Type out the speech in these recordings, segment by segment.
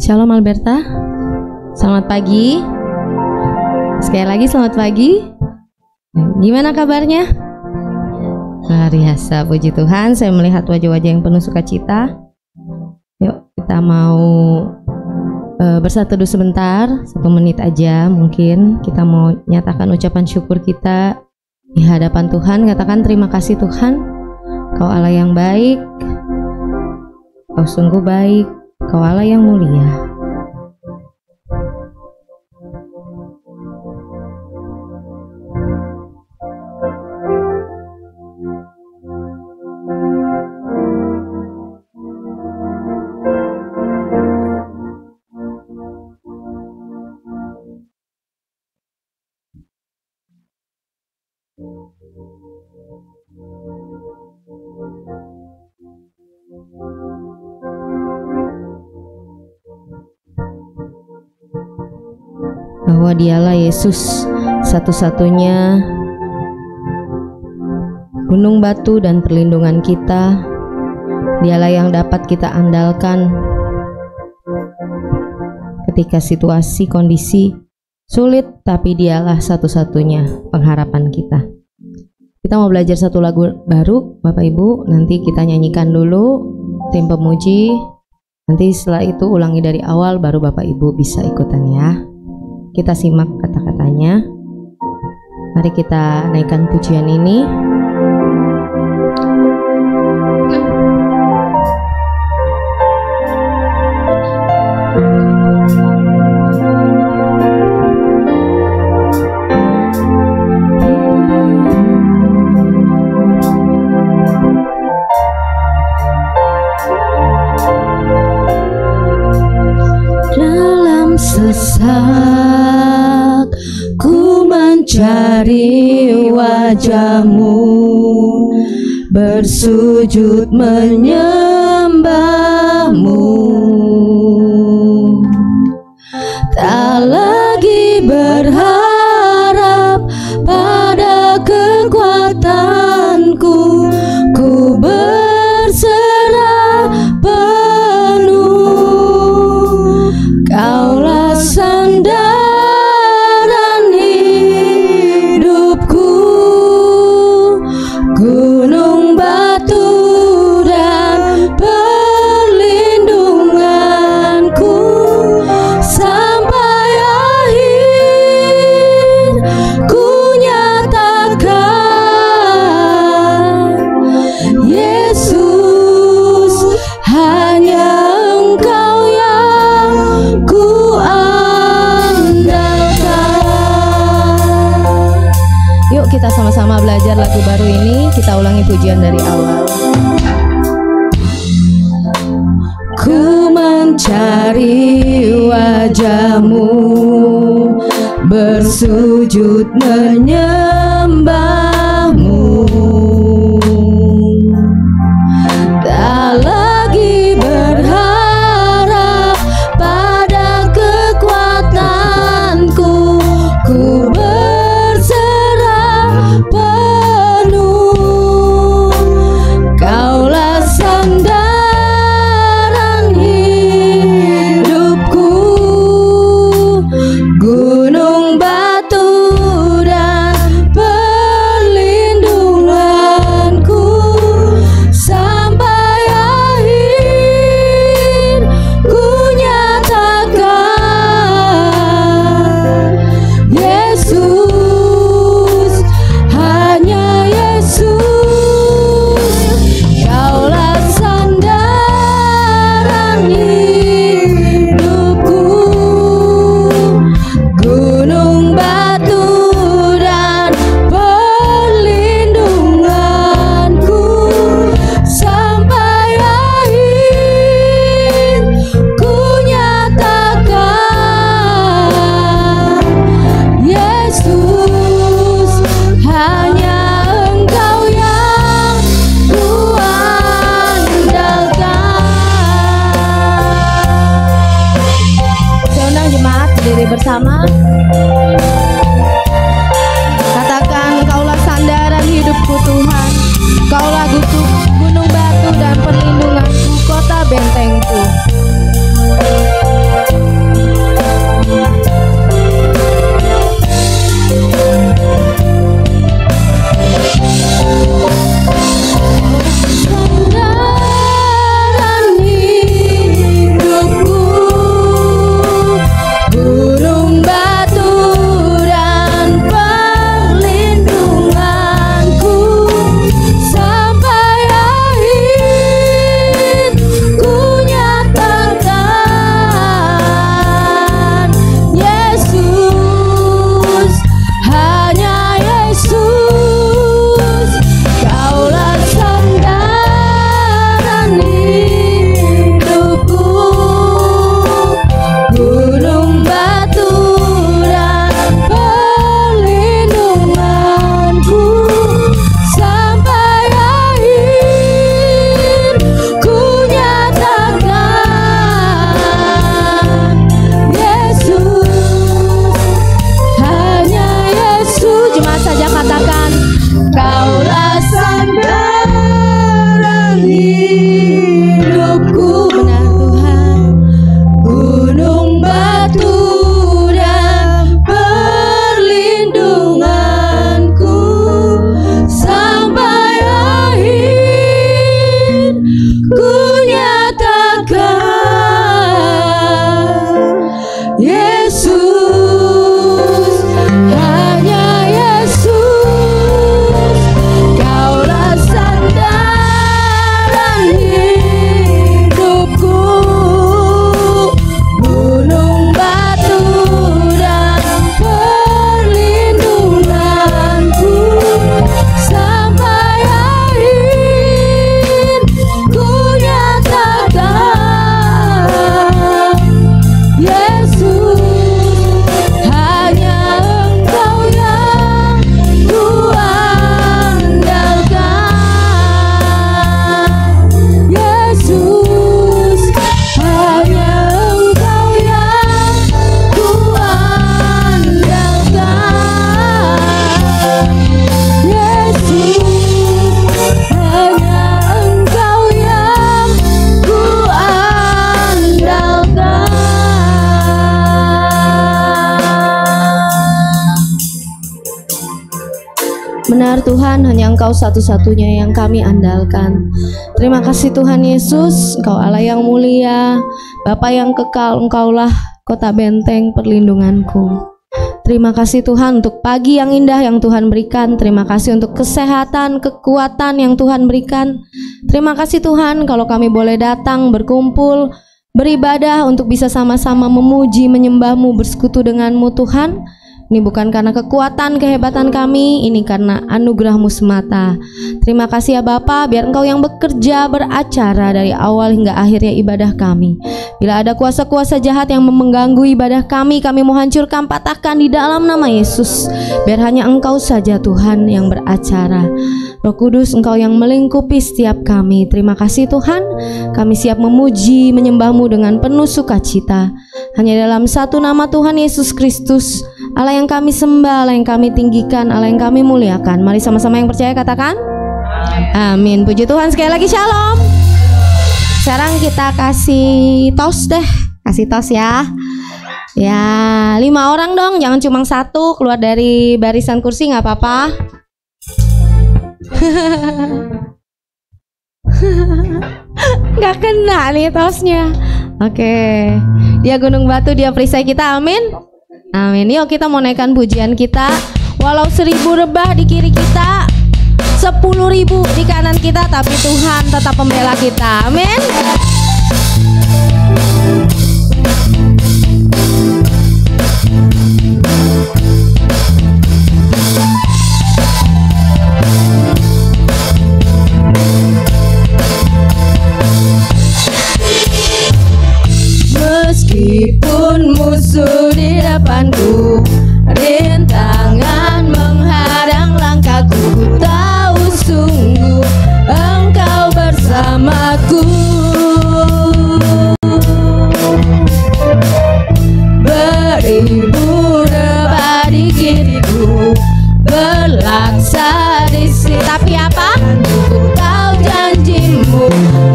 Shalom Alberta. Selamat pagi. Sekali lagi selamat pagi. Gimana kabarnya? Luar biasa, puji Tuhan. Saya melihat wajah-wajah yang penuh sukacita. Yuk kita mau bersatu dulu sebentar, 1 menit aja mungkin. Kita mau nyatakan ucapan syukur kita di hadapan Tuhan. Katakan terima kasih Tuhan, Kau Allah yang baik, Kau sungguh baik, Kau Allah yang mulia. Bahwa dialah Yesus satu-satunya gunung batu dan perlindungan kita. Dialah yang dapat kita andalkan ketika situasi kondisi sulit, tapi dialah satu-satunya pengharapan kita. Kita mau belajar satu lagu baru Bapak Ibu, nanti kita nyanyikan dulu tim pemuji, nanti setelah itu ulangi dari awal baru Bapak Ibu bisa ikutan ya. Kita simak kata-katanya. Mari kita naikkan pujian ini. Dalam sesak ku mencari wajah-Mu, bersujud menyembah-Mu, tak lagi berharap pada kekuatanku, ku berserah penuh. Kaulah sandaran hidupku, gunung batu dan perlindunganku, sampai akhir ku nyatakan, Yesus hanya Engkau yang ku andalkan. Yuk kita sama-sama belajar lagu baru ini. Kita ulangi pujian dari awal. Ku mencari wajah-Mu, bersujud menyembah-Mu, tak lagi berharap pada kekuatanku, ku berserah penuh. Kaulah sandaran hidupku, gunung batu dan perlindunganku, sampai akhir ku nyatakan, Yesus hanya Yesus. Kaulah sandaran hidupku, gunung batu dan perlindunganku, sampai akhir ku nyatakan, Yesus hanya Engkau yang ku andalkan. Saya undang jemaat berdiri bersama. Katakan, Kaulah sandaran hidupku Tuhan, Kaulah gunung batu dan perlindunganku, kota bentengku. benar Tuhan, hanya Engkau satu-satunya yang kami andalkan. Terima kasih Tuhan Yesus, Engkau Allah yang mulia, Bapa yang kekal, Engkaulah kota benteng perlindunganku. Terima kasih Tuhan untuk pagi yang indah yang Tuhan berikan. Terima kasih untuk kesehatan, kekuatan yang Tuhan berikan. Terima kasih Tuhan kalau kami boleh datang, berkumpul, beribadah untuk bisa sama-sama memuji, menyembah-Mu, bersekutu dengan-Mu Tuhan. Ini bukan karena kekuatan, kehebatan kami, ini karena anugerah-Mu semata. Terima kasih ya Bapa, biar Engkau yang bekerja, beracara dari awal hingga akhirnya ibadah kami. Bila ada kuasa-kuasa jahat yang mengganggu ibadah kami mau hancurkan, patahkan di dalam nama Yesus. Biar hanya Engkau saja Tuhan yang beracara. Roh Kudus, Engkau yang melingkupi setiap kami. Terima kasih Tuhan, kami siap memuji, menyembah-Mu dengan penuh sukacita. Hanya dalam satu nama Tuhan Yesus Kristus, Allah yang kami sembah, Allah yang kami tinggikan, Allah yang kami muliakan. Mari sama-sama yang percaya katakan amin. Puji Tuhan, sekali lagi shalom. Sekarang kita kasih tos deh. Kasih tos ya. Ya 5 orang dong, jangan cuma 1. Keluar dari barisan kursi gak apa-apa. Gak kena nih tosnya. Oke. Dia gunung batu, dia perisai kita, amin. Amin. Yuk kita mau naikkan pujian kita. Walau 1000 rebah di kiri kita, 10.000 di kanan kita, tapi Tuhan tetap pembela kita. Amin. Meskipun musuh di depanku, rintangan menghadang langkahku, ku tahu sungguh Engkau bersamaku. Beribu rebah di kiriku, berlaksa di sini, tapi apa? Ku tahu janji-Mu,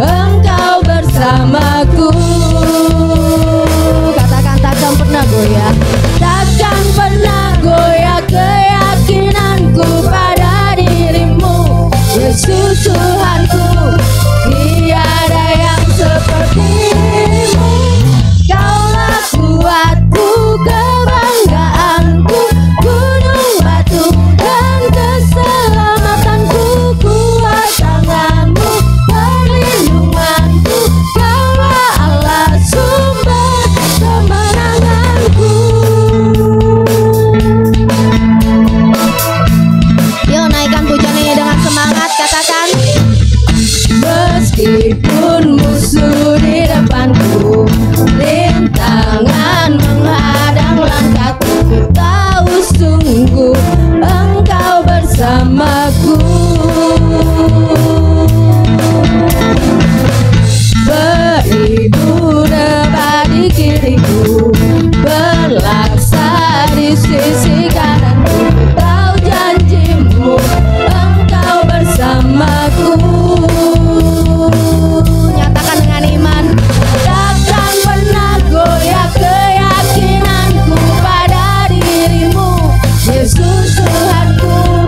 Engkau bersamaku. Takkan pernah goyah, takkan pernah goyah keyakinanku pada diri-Mu, Yesus Tuhanku. Tiada yang seperti-Mu, Kaulah kuatku, kebanggaanku, gunung batu dan keselamatanku, kuat tangan-Mu, perlindunganku, Kaulah Allah sumber kemenanganku. Yuk naikkan pujiannya dengan semangat, katakan meskipun musuh di depanku, rintangan menghadang langkahku, ku tahu sungguh Engkau bersamaku. Beribu rebah di kiriku, berlaksa di sisi kananku, ku tahu janji-Mu, Engkau bersamaku. Nyatakan dengan iman, takkan pernah goyah keyakinanku pada diri-Mu, Yesus Tuhanku.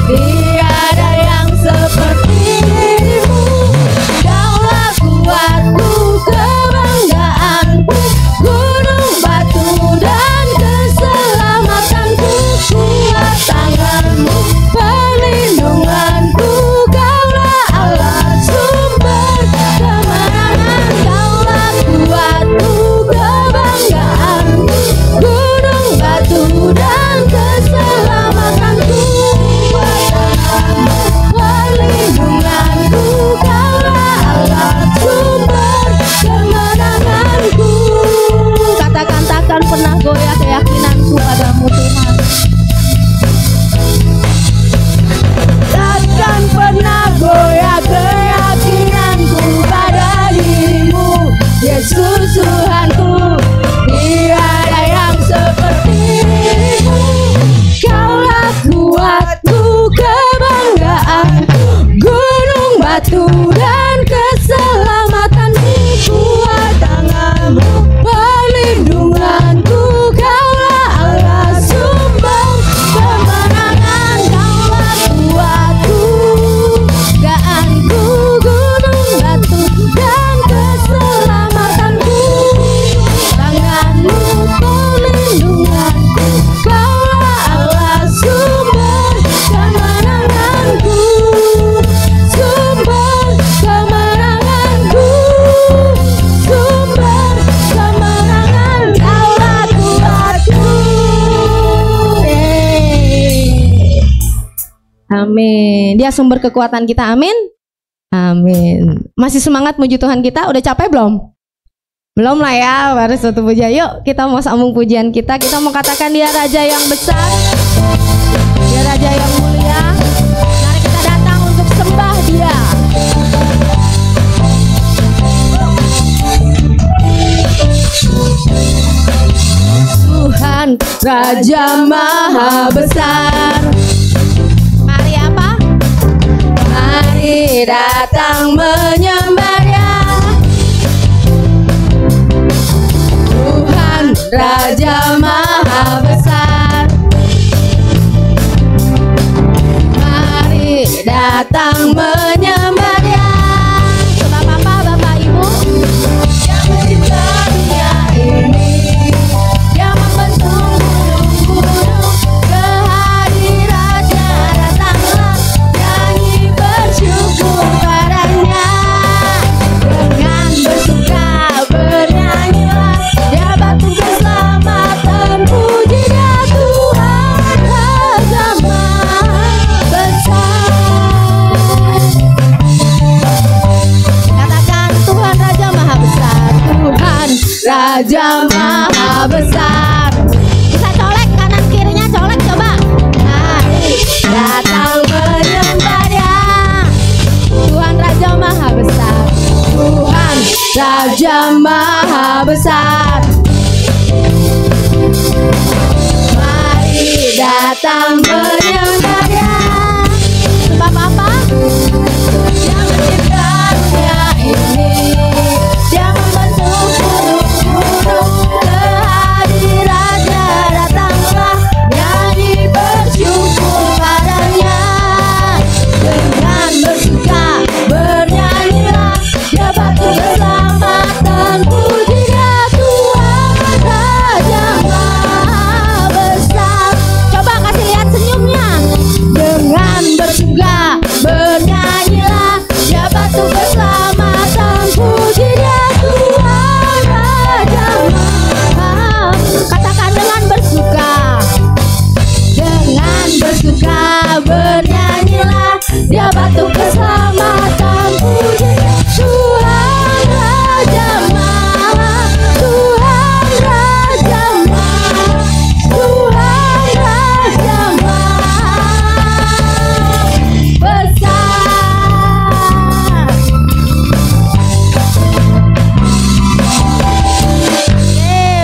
Tiada yang seperti-Mu, Kaulah kuatku, kebanggaanku, gunung batu dan keselamatanku, kuat tangan-Mu, perlindunganku, Kaulah Allah sumber kemenangan. Kaulah kuatku, kebanggaanku, gunung batu dan keselamatanku, kuat tangan-Mu, perlindunganku, Kaulah Allah sumber kemenanganku. Katakan takkan pernah goyah keyakinanku padamu Tuhan. Takkan pernah goyah keyakinanku pada diri-Mu, Yesus Tuhanku. Tiada yang seperti-Mu, Kaulah kuatku, kebanggaanku, gunung batu dan keselamatanku, kuat tangan-Mu, perlindunganku, Kaulah Allah sumber kemenangan. Kaulah Amin. Dia sumber kekuatan kita. Amin. Amin. Masih semangat muji Tuhan kita? Udah capek belum? Belum lah ya, baru satu puja. Yuk kita mau sambung pujian kita. Kita mau katakan dia Raja yang besar, dia Raja yang mulia. Mari kita datang untuk sembah dia. Tuhan Raja Maha Besar. Mari apa? Mari datang menyembah dia. Tuhan Raja Maha Besar. Mari datang menyembah dia. Sebab apa Bapak Ibu? Yang mencipta dunia ini, yang membentuk gunung-gunung, kehadirannya datanglah, nyanyi bersyukur padanya. Dengan bersuka bernyanyilah, dia batu keselamatan, puji dia Tuhan Raja Maha Besar. Katakan Tuhan Raja Maha Besar. Tuhan Raja Maha Besar. Bisa colek kanan kirinya, colek coba. Mari datang menyembah dia. Tuhan Raja Maha Besar. Tuhan Raja Maha Besar. Mari datang menyembah dia. Sebab apa? Dia mencipta dunia ini, dia membentuk gunung-gunung, kehadirannya datanglah, nyanyi bersyukur padanya. Dengan bersuka bernyanyilah, dia batu keselamatan, puji dia Tuhan Raja Maha Besar. Coba kasih lihat senyumnya. Dengan bersuka bernyanyilah, dia batu keselamatan, puji dia Tuhan Raja Maha. Katakan dengan bersuka. Dengan bersuka bernyanyilah, dia batu keselamatan, puji Tuhan Raja Maha. Tuhan Raja Maha. Tuhan Raja Maha Besar.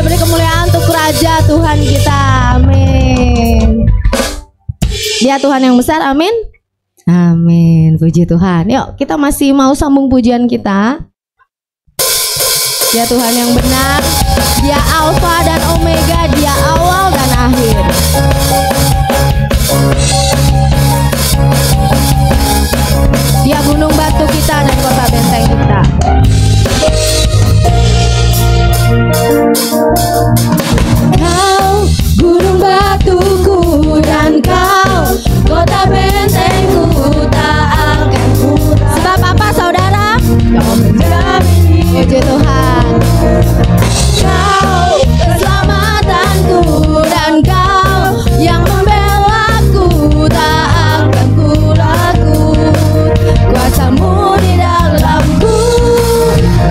Beri kemuliaan untuk Raja Tuhan kita. Amin. Dia Tuhan yang besar. Amin. Amin. Puji Tuhan. Yuk kita masih mau sambung pujian kita. Dia Tuhan yang benar. Dia Alfa dan Omega. Dia awal dan akhir. Dia gunung batu kita dan kota benteng kita. Kau gunung batuku dan kau kota bentengku, tak akan pura. Sebab apa saudara? Kau menjamin. Puji Tuhan. Kau keselamatanku dan kau yang membelaku, tak akan ku takut. Kuasamu di dalamku,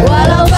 walau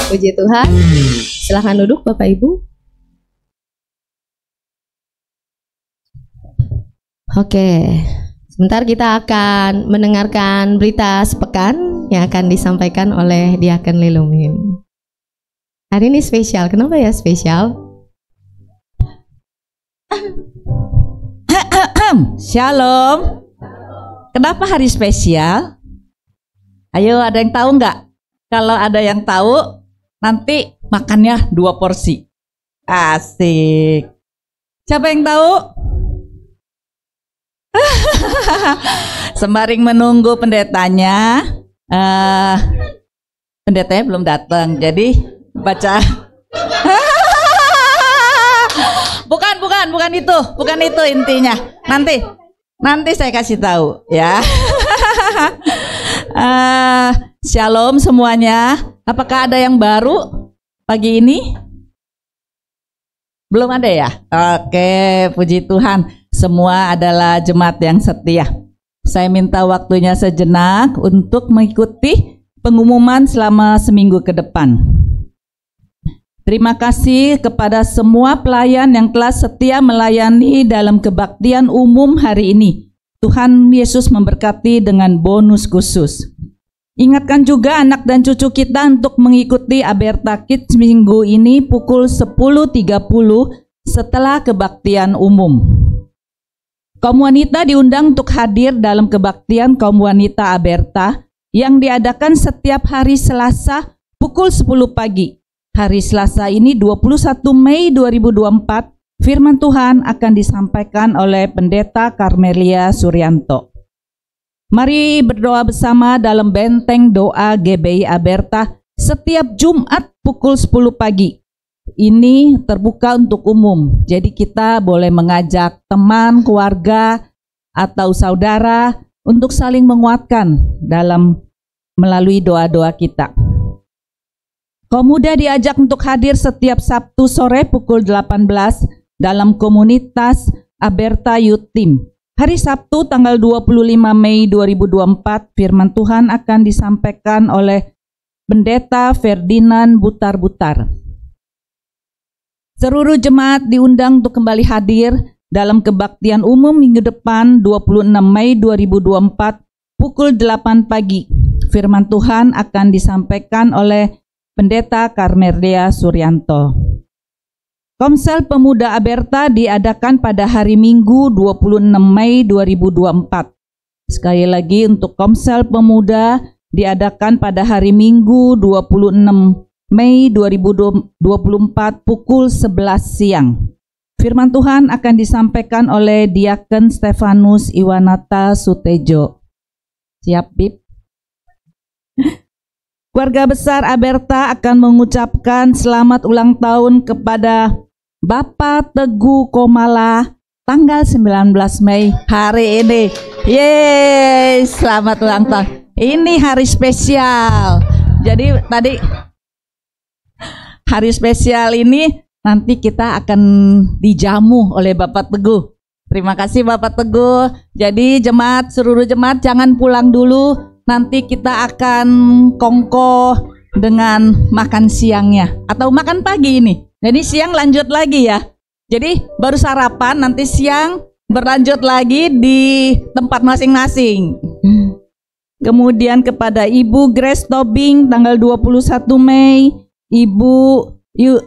Puji Tuhan. Silahkan duduk Bapak Ibu. Oke, sebentar kita akan mendengarkan berita sepekan yang akan disampaikan oleh Diaken Lilumin. Hari ini spesial, kenapa ya spesial? Shalom. Kenapa hari spesial? Ayo, ada yang tahu nggak? Kalau ada yang tahu, nanti makannya 2 porsi. Asik. Siapa yang tahu? Sembari menunggu pendetanya, pendetanya belum datang, jadi baca. Bukan itu intinya. Nanti saya kasih tahu ya. Shalom semuanya. Apakah ada yang baru pagi ini? Belum ada ya? Oke, puji Tuhan. Semua adalah jemaat yang setia. Saya minta waktunya sejenak untuk mengikuti pengumuman selama seminggu ke depan. Terima kasih kepada semua pelayan yang telah setia melayani dalam kebaktian umum hari ini. Tuhan Yesus memberkati dengan bonus khusus. Ingatkan juga anak dan cucu kita untuk mengikuti Aberta Kids minggu ini pukul 10.30 setelah kebaktian umum. Kaum wanita diundang untuk hadir dalam kebaktian kaum wanita Aberta yang diadakan setiap hari Selasa pukul 10 pagi. Hari Selasa ini 21 Mei 2024, firman Tuhan akan disampaikan oleh Pendeta Karmelia Suryanto. Mari berdoa bersama dalam benteng doa GBI Aberta setiap Jumat pukul 10 pagi. Ini terbuka untuk umum, jadi kita boleh mengajak teman, keluarga, atau saudara untuk saling menguatkan dalam melalui doa-doa kita. Kaum muda diajak untuk hadir setiap Sabtu sore pukul 18 dalam komunitas Aberta Youth Team. Hari Sabtu tanggal 25 Mei 2024, firman Tuhan akan disampaikan oleh Pendeta Ferdinand Butar-Butar. Seluruh jemaat diundang untuk kembali hadir dalam kebaktian umum minggu depan 26 Mei 2024 pukul 8 pagi. Firman Tuhan akan disampaikan oleh Pendeta Karmelia Suryanto. Komsel Pemuda Aberta diadakan pada hari Minggu 26 Mei 2024. Sekali lagi untuk Komsel Pemuda diadakan pada hari Minggu 26 Mei 2024 pukul 11 siang. Firman Tuhan akan disampaikan oleh Diaken Stefanus Iwanata Sutejo. Siap, Bib? Keluarga besar Aberta akan mengucapkan selamat ulang tahun kepada Bapak Teguh Komala tanggal 19 Mei hari ini. Yeay, selamat ulang tahun. Ini hari spesial. Jadi tadi hari spesial ini nanti kita akan dijamu oleh Bapak Teguh. Terima kasih Bapak Teguh. Jadi seluruh jemaat jangan pulang dulu. Nanti kita akan kongko dengan makan siangnya atau makan pagi ini. Jadi siang lanjut lagi ya. Jadi baru sarapan, nanti siang berlanjut lagi di tempat masing-masing. Kemudian kepada Ibu Grace Tobing tanggal 21 Mei, Ibu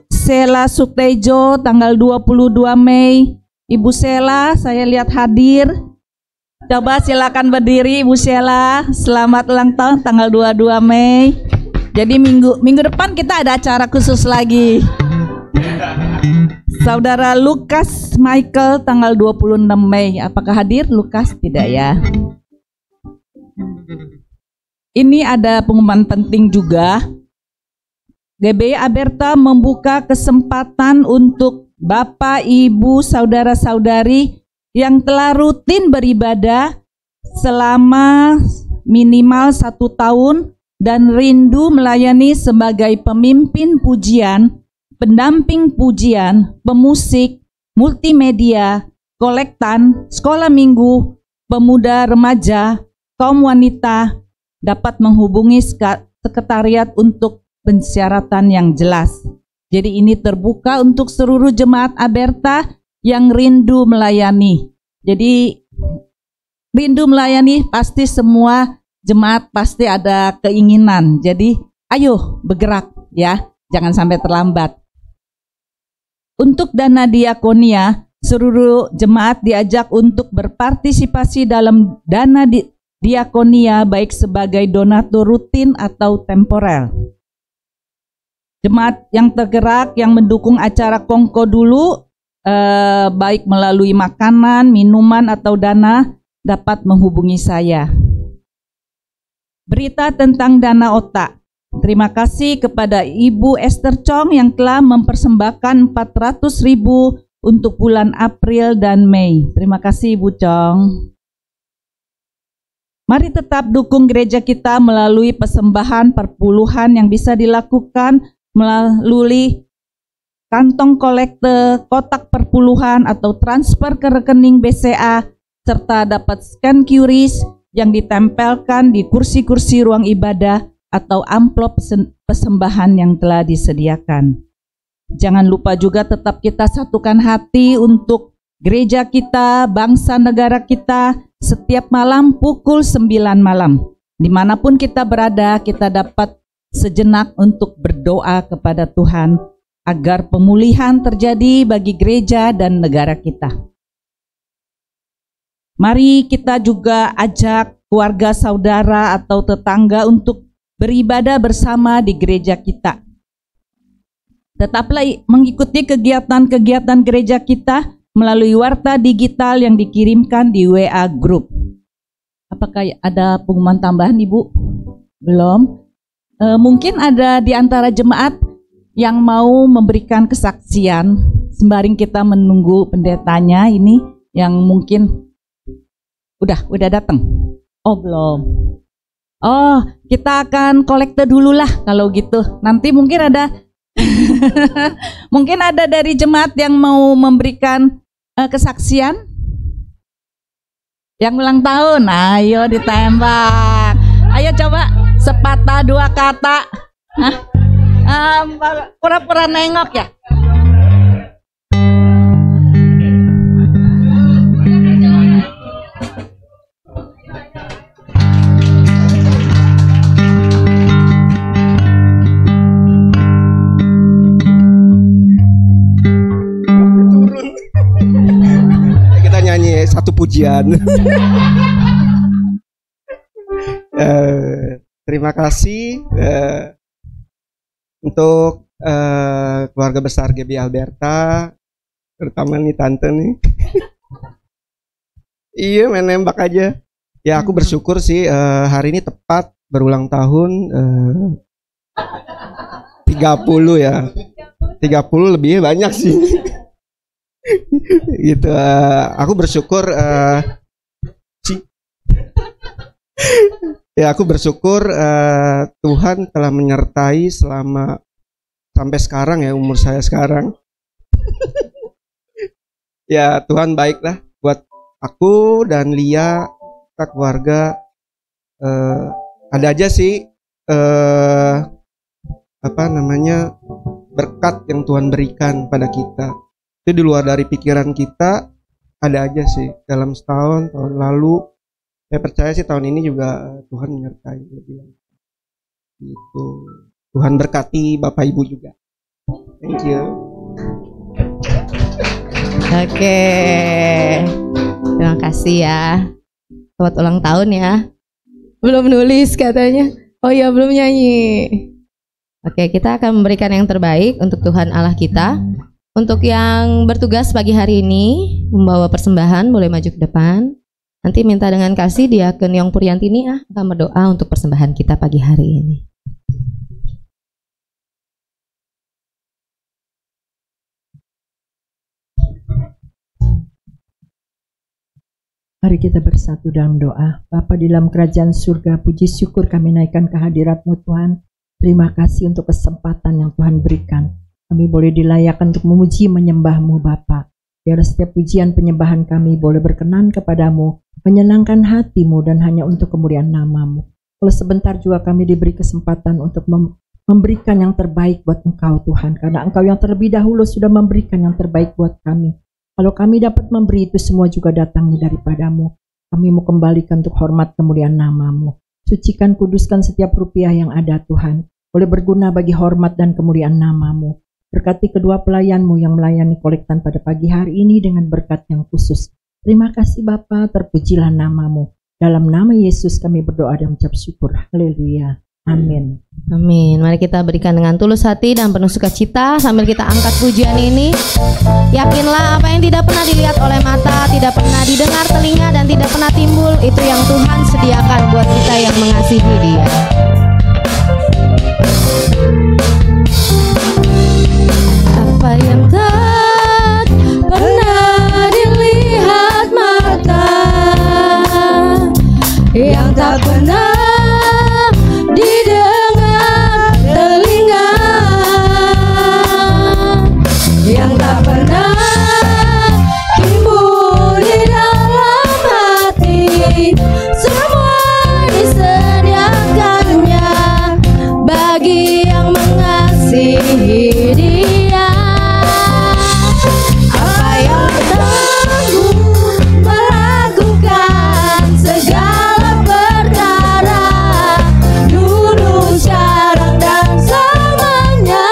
Sela Sutejo tanggal 22 Mei. Ibu Sela saya lihat hadir. Coba silakan berdiri Ibu Sela. Selamat ulang tahun tanggal 22 Mei. Jadi minggu depan kita ada acara khusus lagi. Saudara Lukas Michael tanggal 26 Mei. Apakah hadir Lukas? Tidak ya. Ini ada pengumuman penting juga. GBI Aberta membuka kesempatan untuk Bapak, Ibu, saudara-saudari yang telah rutin beribadah selama minimal 1 tahun dan rindu melayani sebagai pemimpin pujian, pendamping pujian, pemusik, multimedia, kolektan, sekolah minggu, pemuda remaja, kaum wanita dapat menghubungi sekretariat untuk persyaratan yang jelas. Jadi ini terbuka untuk seluruh jemaat Aberta yang rindu melayani. Jadi rindu melayani pasti semua jemaat pasti ada keinginan. Jadi ayo bergerak ya, jangan sampai terlambat. Untuk dana diakonia, seluruh jemaat diajak untuk berpartisipasi dalam dana diakonia baik sebagai donatur rutin atau temporer. Jemaat yang tergerak yang mendukung acara kongko dulu baik melalui makanan, minuman atau dana dapat menghubungi saya. Berita tentang dana otak. Terima kasih kepada Ibu Esther Chong yang telah mempersembahkan 400.000 untuk bulan April dan Mei. Terima kasih Ibu Chong. Mari tetap dukung gereja kita melalui persembahan perpuluhan yang bisa dilakukan melalui kantong kolekte, kotak perpuluhan atau transfer ke rekening BCA, serta dapat scan QRIS yang ditempelkan di kursi-kursi ruang ibadah atau amplop persembahan yang telah disediakan. Jangan lupa juga tetap kita satukan hati untuk gereja kita, bangsa negara kita setiap malam pukul 9 malam. Dimanapun kita berada, kita dapat sejenak untuk berdoa kepada Tuhan agar pemulihan terjadi bagi gereja dan negara kita. Mari kita juga ajak keluarga, saudara atau tetangga untuk beribadah bersama di gereja kita. Tetaplah mengikuti kegiatan-kegiatan gereja kita melalui warta digital yang dikirimkan di WA Group. Apakah ada pengumuman tambahan, Ibu? Belum? Mungkin ada di antara jemaat yang mau memberikan kesaksian sembari kita menunggu pendetanya ini yang mungkin udah datang. Oh, belum. Oh, kita akan kolekte dulu lah kalau gitu. Nanti mungkin ada mungkin ada dari jemaat yang mau memberikan kesaksian. Yang ulang tahun, ayo ditembak. Ayo coba sepatah dua kata. Pura-pura nengok ya. Kita nyanyi satu pujian. Terima kasih untuk keluarga besar GB Alberta, terutama nih tante nih. Iya, main nembak aja. Ya aku bersyukur sih hari ini tepat berulang tahun 30 ya. 30 lebih banyak sih. Gitu. Aku bersyukur ya aku bersyukur Tuhan telah menyertai selama sampai sekarang ya, umur saya sekarang. Ya Tuhan baiklah buat aku dan Lia, kita keluarga. Ada aja sih berkat yang Tuhan berikan pada kita. Itu di luar dari pikiran kita, ada aja sih dalam setahun, tahun lalu. Saya percaya sih tahun ini juga Tuhan menyertai lebih. Gitu. Tuhan berkati Bapak Ibu juga. Thank you. Oke. Terima kasih ya. Selamat ulang tahun ya. Belum nulis katanya. Oh iya, belum nyanyi. Oke, kita akan memberikan yang terbaik untuk Tuhan Allah kita. Untuk yang bertugas pagi hari ini membawa persembahan boleh maju ke depan. Nanti minta dengan kasih Diakon Yong Puriantini akan berdoa untuk persembahan kita pagi hari ini. Mari kita bersatu dalam doa. Bapa di dalam kerajaan surga, puji syukur kami naikkan kehadirat-Mu Tuhan. Terima kasih untuk kesempatan yang Tuhan berikan. Kami boleh dilayakkan untuk memuji menyembah-Mu Bapa. Biar setiap pujian penyembahan kami boleh berkenan kepadamu, menyenangkan hatimu dan hanya untuk kemuliaan nama-Mu. Kalau sebentar juga kami diberi kesempatan untuk memberikan yang terbaik buat Engkau Tuhan, karena Engkau yang terlebih dahulu sudah memberikan yang terbaik buat kami. Kalau kami dapat memberi, itu semua juga datangnya daripadamu. Kami mau kembalikan untuk hormat kemuliaan nama-Mu. Sucikan, kuduskan setiap rupiah yang ada Tuhan, boleh berguna bagi hormat dan kemuliaan nama-Mu. Berkati kedua pelayan-Mu yang melayani kolektan pada pagi hari ini dengan berkat yang khusus. Terima kasih Bapa, terpujilah nama-Mu. Dalam nama Yesus kami berdoa dan mengucap syukur. Haleluya. Amin. Amin. Mari kita berikan dengan tulus hati dan penuh sukacita sambil kita angkat pujian ini. Yakinlah apa yang tidak pernah dilihat oleh mata, tidak pernah didengar telinga, dan tidak pernah timbul, itu yang Tuhan sediakan buat kita yang mengasihi Dia. Apa yang tak pernah dilihat mata, yang tak pernah didengar telinga, yang tak pernah timbul di dalam hati, semua disediakannya bagi yang mengasihi Dia. Apa yang sanggup melakukan segala perkara, dulu, sekarang, dan selamanya,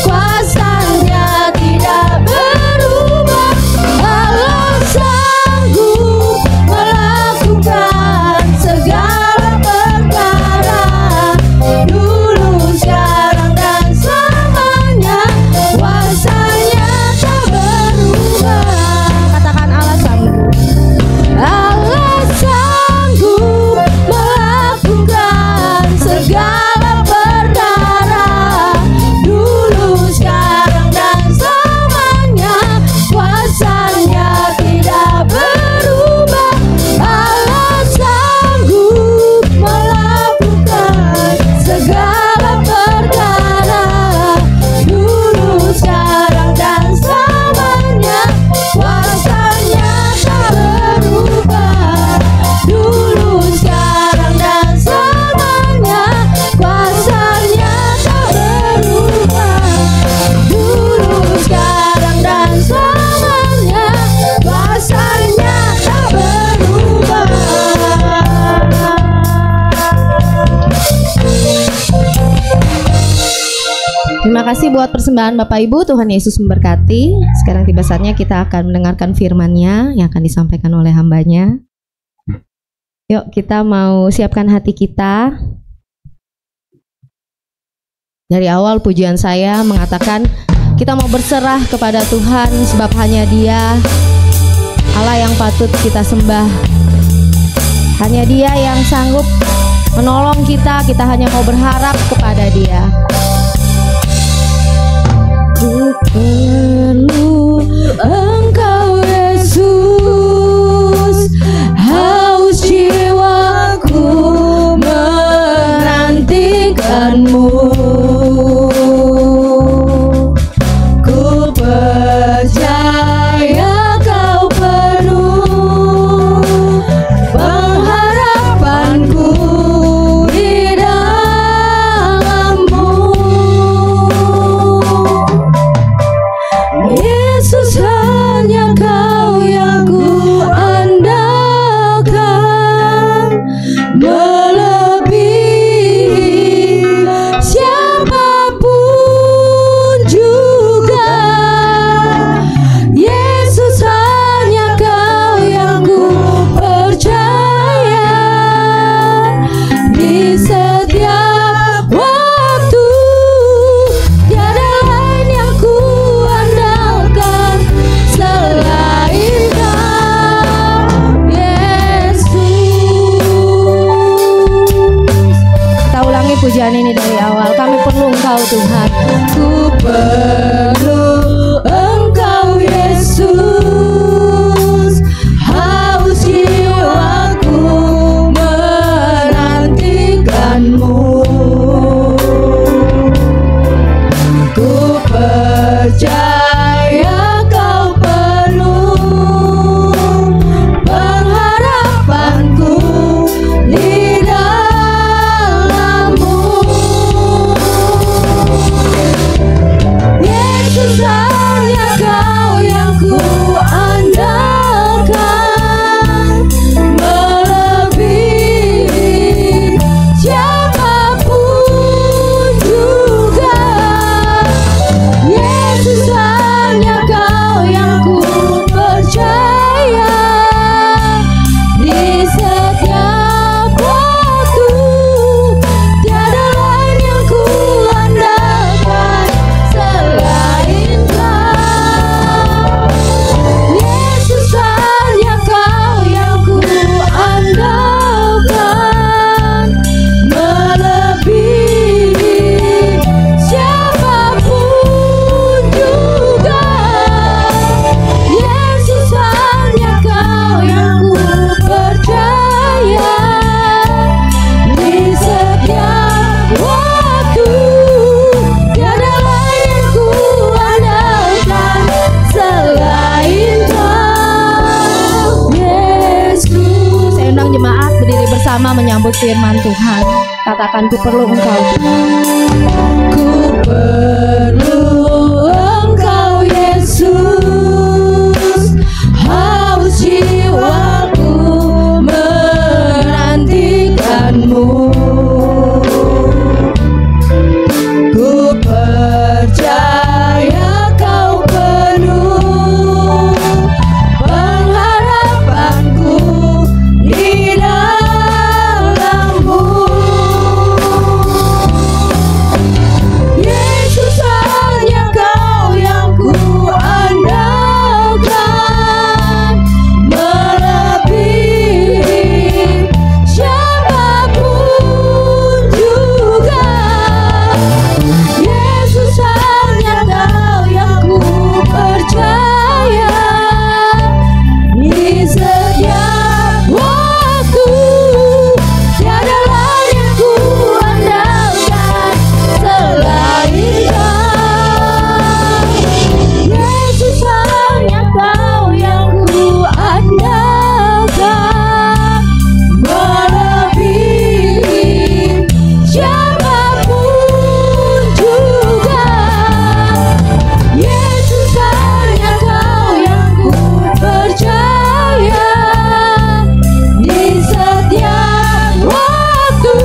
kuasanya tidak berubah. Allah sanggup melakukan segala perkara, dulu, sekarang, dan selamanya, kuasanya tak berubah. Katakan Allah sanggup. Allah sanggup melakukan segala perkara, dulu, sekarang, dan selamanya, kuasanya tidak berubah. Allah sanggup melakukan segala perkara, dulu, sekarang, dan selamanya, kuasanya tak berubah. Dulu, sekarang, dan selamanya, kuasanya tak berubah. Dulu, sekarang, dan selamanya, kuasanya tak berubah. Terima kasih buat persembahan Bapak Ibu. Tuhan Yesus memberkati. Sekarang tiba saatnya kita akan mendengarkan firman-Nya yang akan disampaikan oleh hamba-Nya. Yuk kita mau siapkan hati kita. Dari awal pujian saya mengatakan kita mau berserah kepada Tuhan, sebab hanya Dia Allah yang patut kita sembah. Hanya Dia yang sanggup menolong kita. Kita hanya mau berharap kepada Dia. Ku perlu Engkau Yesus, haus jiwaku menantikan-Mu. Ku percaya Kau penuh pengharapanku di dalam-Mu. Yesus, hanya Kau yang ku andalkan, melebihi siapapun juga. Yesus, hanya Kau yang ku percaya, di setiap waktu tiada lain yang ku andalkan selain Kau, Yesus. Kita ulangi pujian ini dari awal. Kami perlu Engkau Tuhan. Ku perlu Engkau Yesus, haus jiwaku menantikan-Mu. Ku percaya Kau penuh pengharapanku di dalam-Mu. bersama menyambut firman Tuhan. Katakan, ku perlu Engkau Tuhan. Ku perlu Engkau Yesus, haus jiwaku menantikanmu. Ku percaya Kau penuh pengharapanku di dalam-Mu. Yesus, hanya Kau yang ku andalkan, melebihi siapapun juga. Yesus, hanya Kau yang ku percaya, di setiap waktu tiada lain yang ku andalkan selain Kau. Yesus, hanya Kau yang ku andalkan, melebihi siapapun juga. Yesus, hanya Kau yang ku percaya, di setiap waktu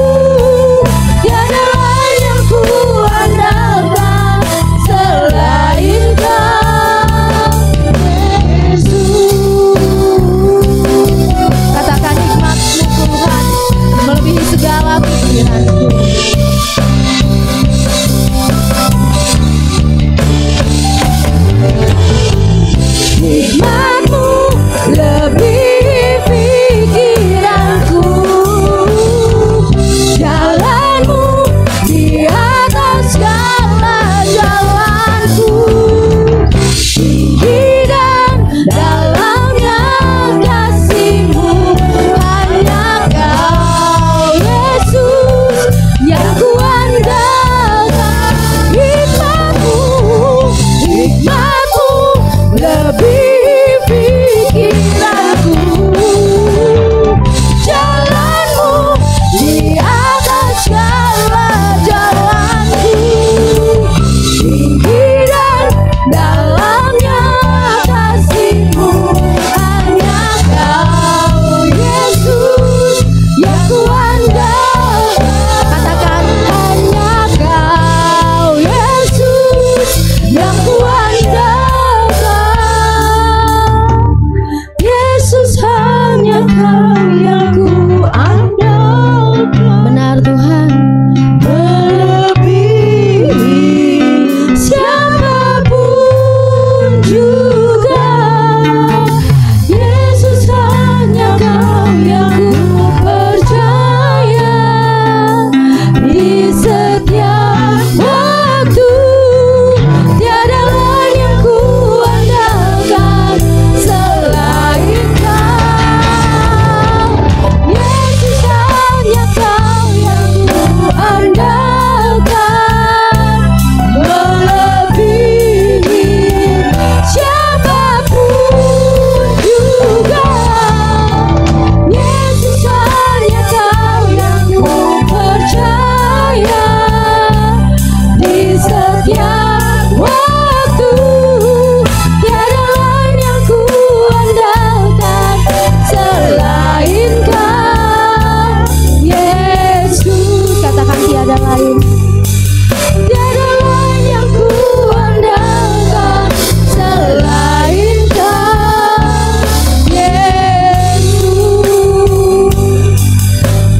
tiada lain yang ku andalkan selain Kau. Yesus, Katakan, hikmat-Mu Tuhan melebihi segala pikiranku. hikmat-Mu lebih pikiranku, jalan-Mu di atas segala jalanku. Tinggi dan dalamnya kasih-Mu, hanya Kau Yesus yang ku andalkan. Hikmat-Mu lebih pikiranku, jalan-Mu di atas segala jalanku. Tinggi dan dalamnya kasih-Mu, hanya Kau Yesus yang ku andalkan. Katakan, Hanya Kau Yesus yang ku andalkan. Yesus, hanya Kau yang ku andalkan, benar Tuhan. melebihi siapapun juga. Yesus, hanya Kau yang ku percaya, di setiap waktu tiada lain yang ku andalkan selain Kau. Yesus, hanya Kau yang ku andalkan, melebihi siapapun juga. Yesus, hanya Kau yang ku percaya, di setiap waktu tiada lain yang ku andalkan selain Kau. Yesus, Katakan, tiada lain. tiada lain yang ku andalkan selain Kau. Yesus,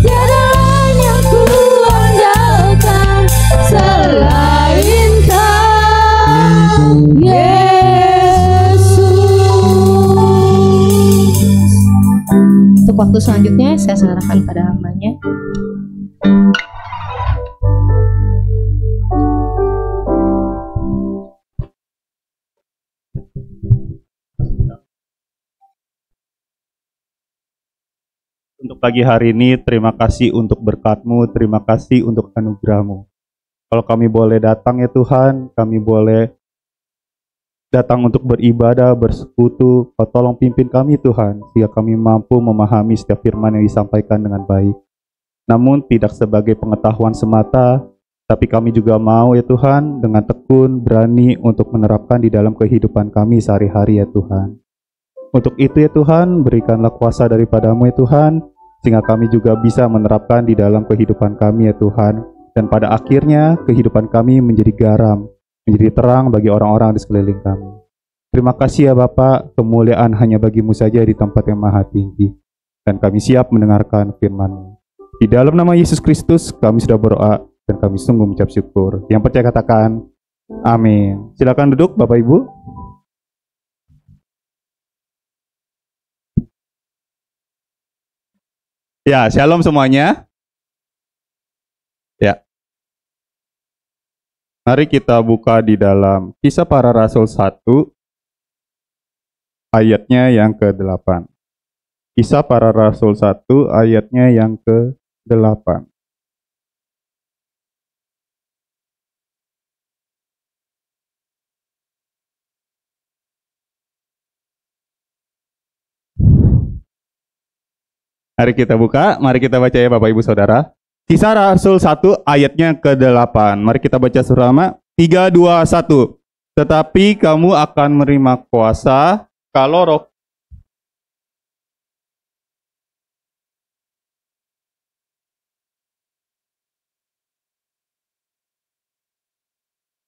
tiada lain yang ku andalkan selain Kau. Yesus. Untuk waktu selanjutnya saya serahkan pada hambanya. Untuk pagi hari ini, terima kasih untuk berkat-Mu, terima kasih untuk anugerah-Mu. Kalau kami boleh datang ya Tuhan, kami boleh datang untuk beribadah, bersekutu. Kau tolong pimpin kami Tuhan, sehingga kami mampu memahami setiap firman yang disampaikan dengan baik. Namun tidak sebagai pengetahuan semata, tapi kami juga mau ya Tuhan, dengan tekun, berani untuk menerapkan di dalam kehidupan kami sehari-hari ya Tuhan. Untuk itu ya Tuhan, berikanlah kuasa daripada-Mu ya Tuhan, sehingga kami juga bisa menerapkan di dalam kehidupan kami ya Tuhan. Dan pada akhirnya, kehidupan kami menjadi garam, menjadi terang bagi orang-orang di sekeliling kami. Terima kasih ya Bapak, kemuliaan hanya bagi-Mu saja di tempat yang maha tinggi. Dan kami siap mendengarkan firman-Mu. Di dalam nama Yesus Kristus, kami sudah berdoa dan kami sungguh mengucap syukur. Yang percaya katakan, amin. Silakan duduk Bapak Ibu. Ya, shalom semuanya. Ya. Mari kita buka di dalam Kisah Para Rasul 1, ayatnya yang ke-8. Kisah Para Rasul 1, ayatnya yang ke-8. Mari kita buka, mari kita baca ya Bapak Ibu Saudara. Kisah Rasul 1 ayatnya ke-8. Mari kita baca bersama. 3, 2, 1. Tetapi kamu akan menerima kuasa kalau Roh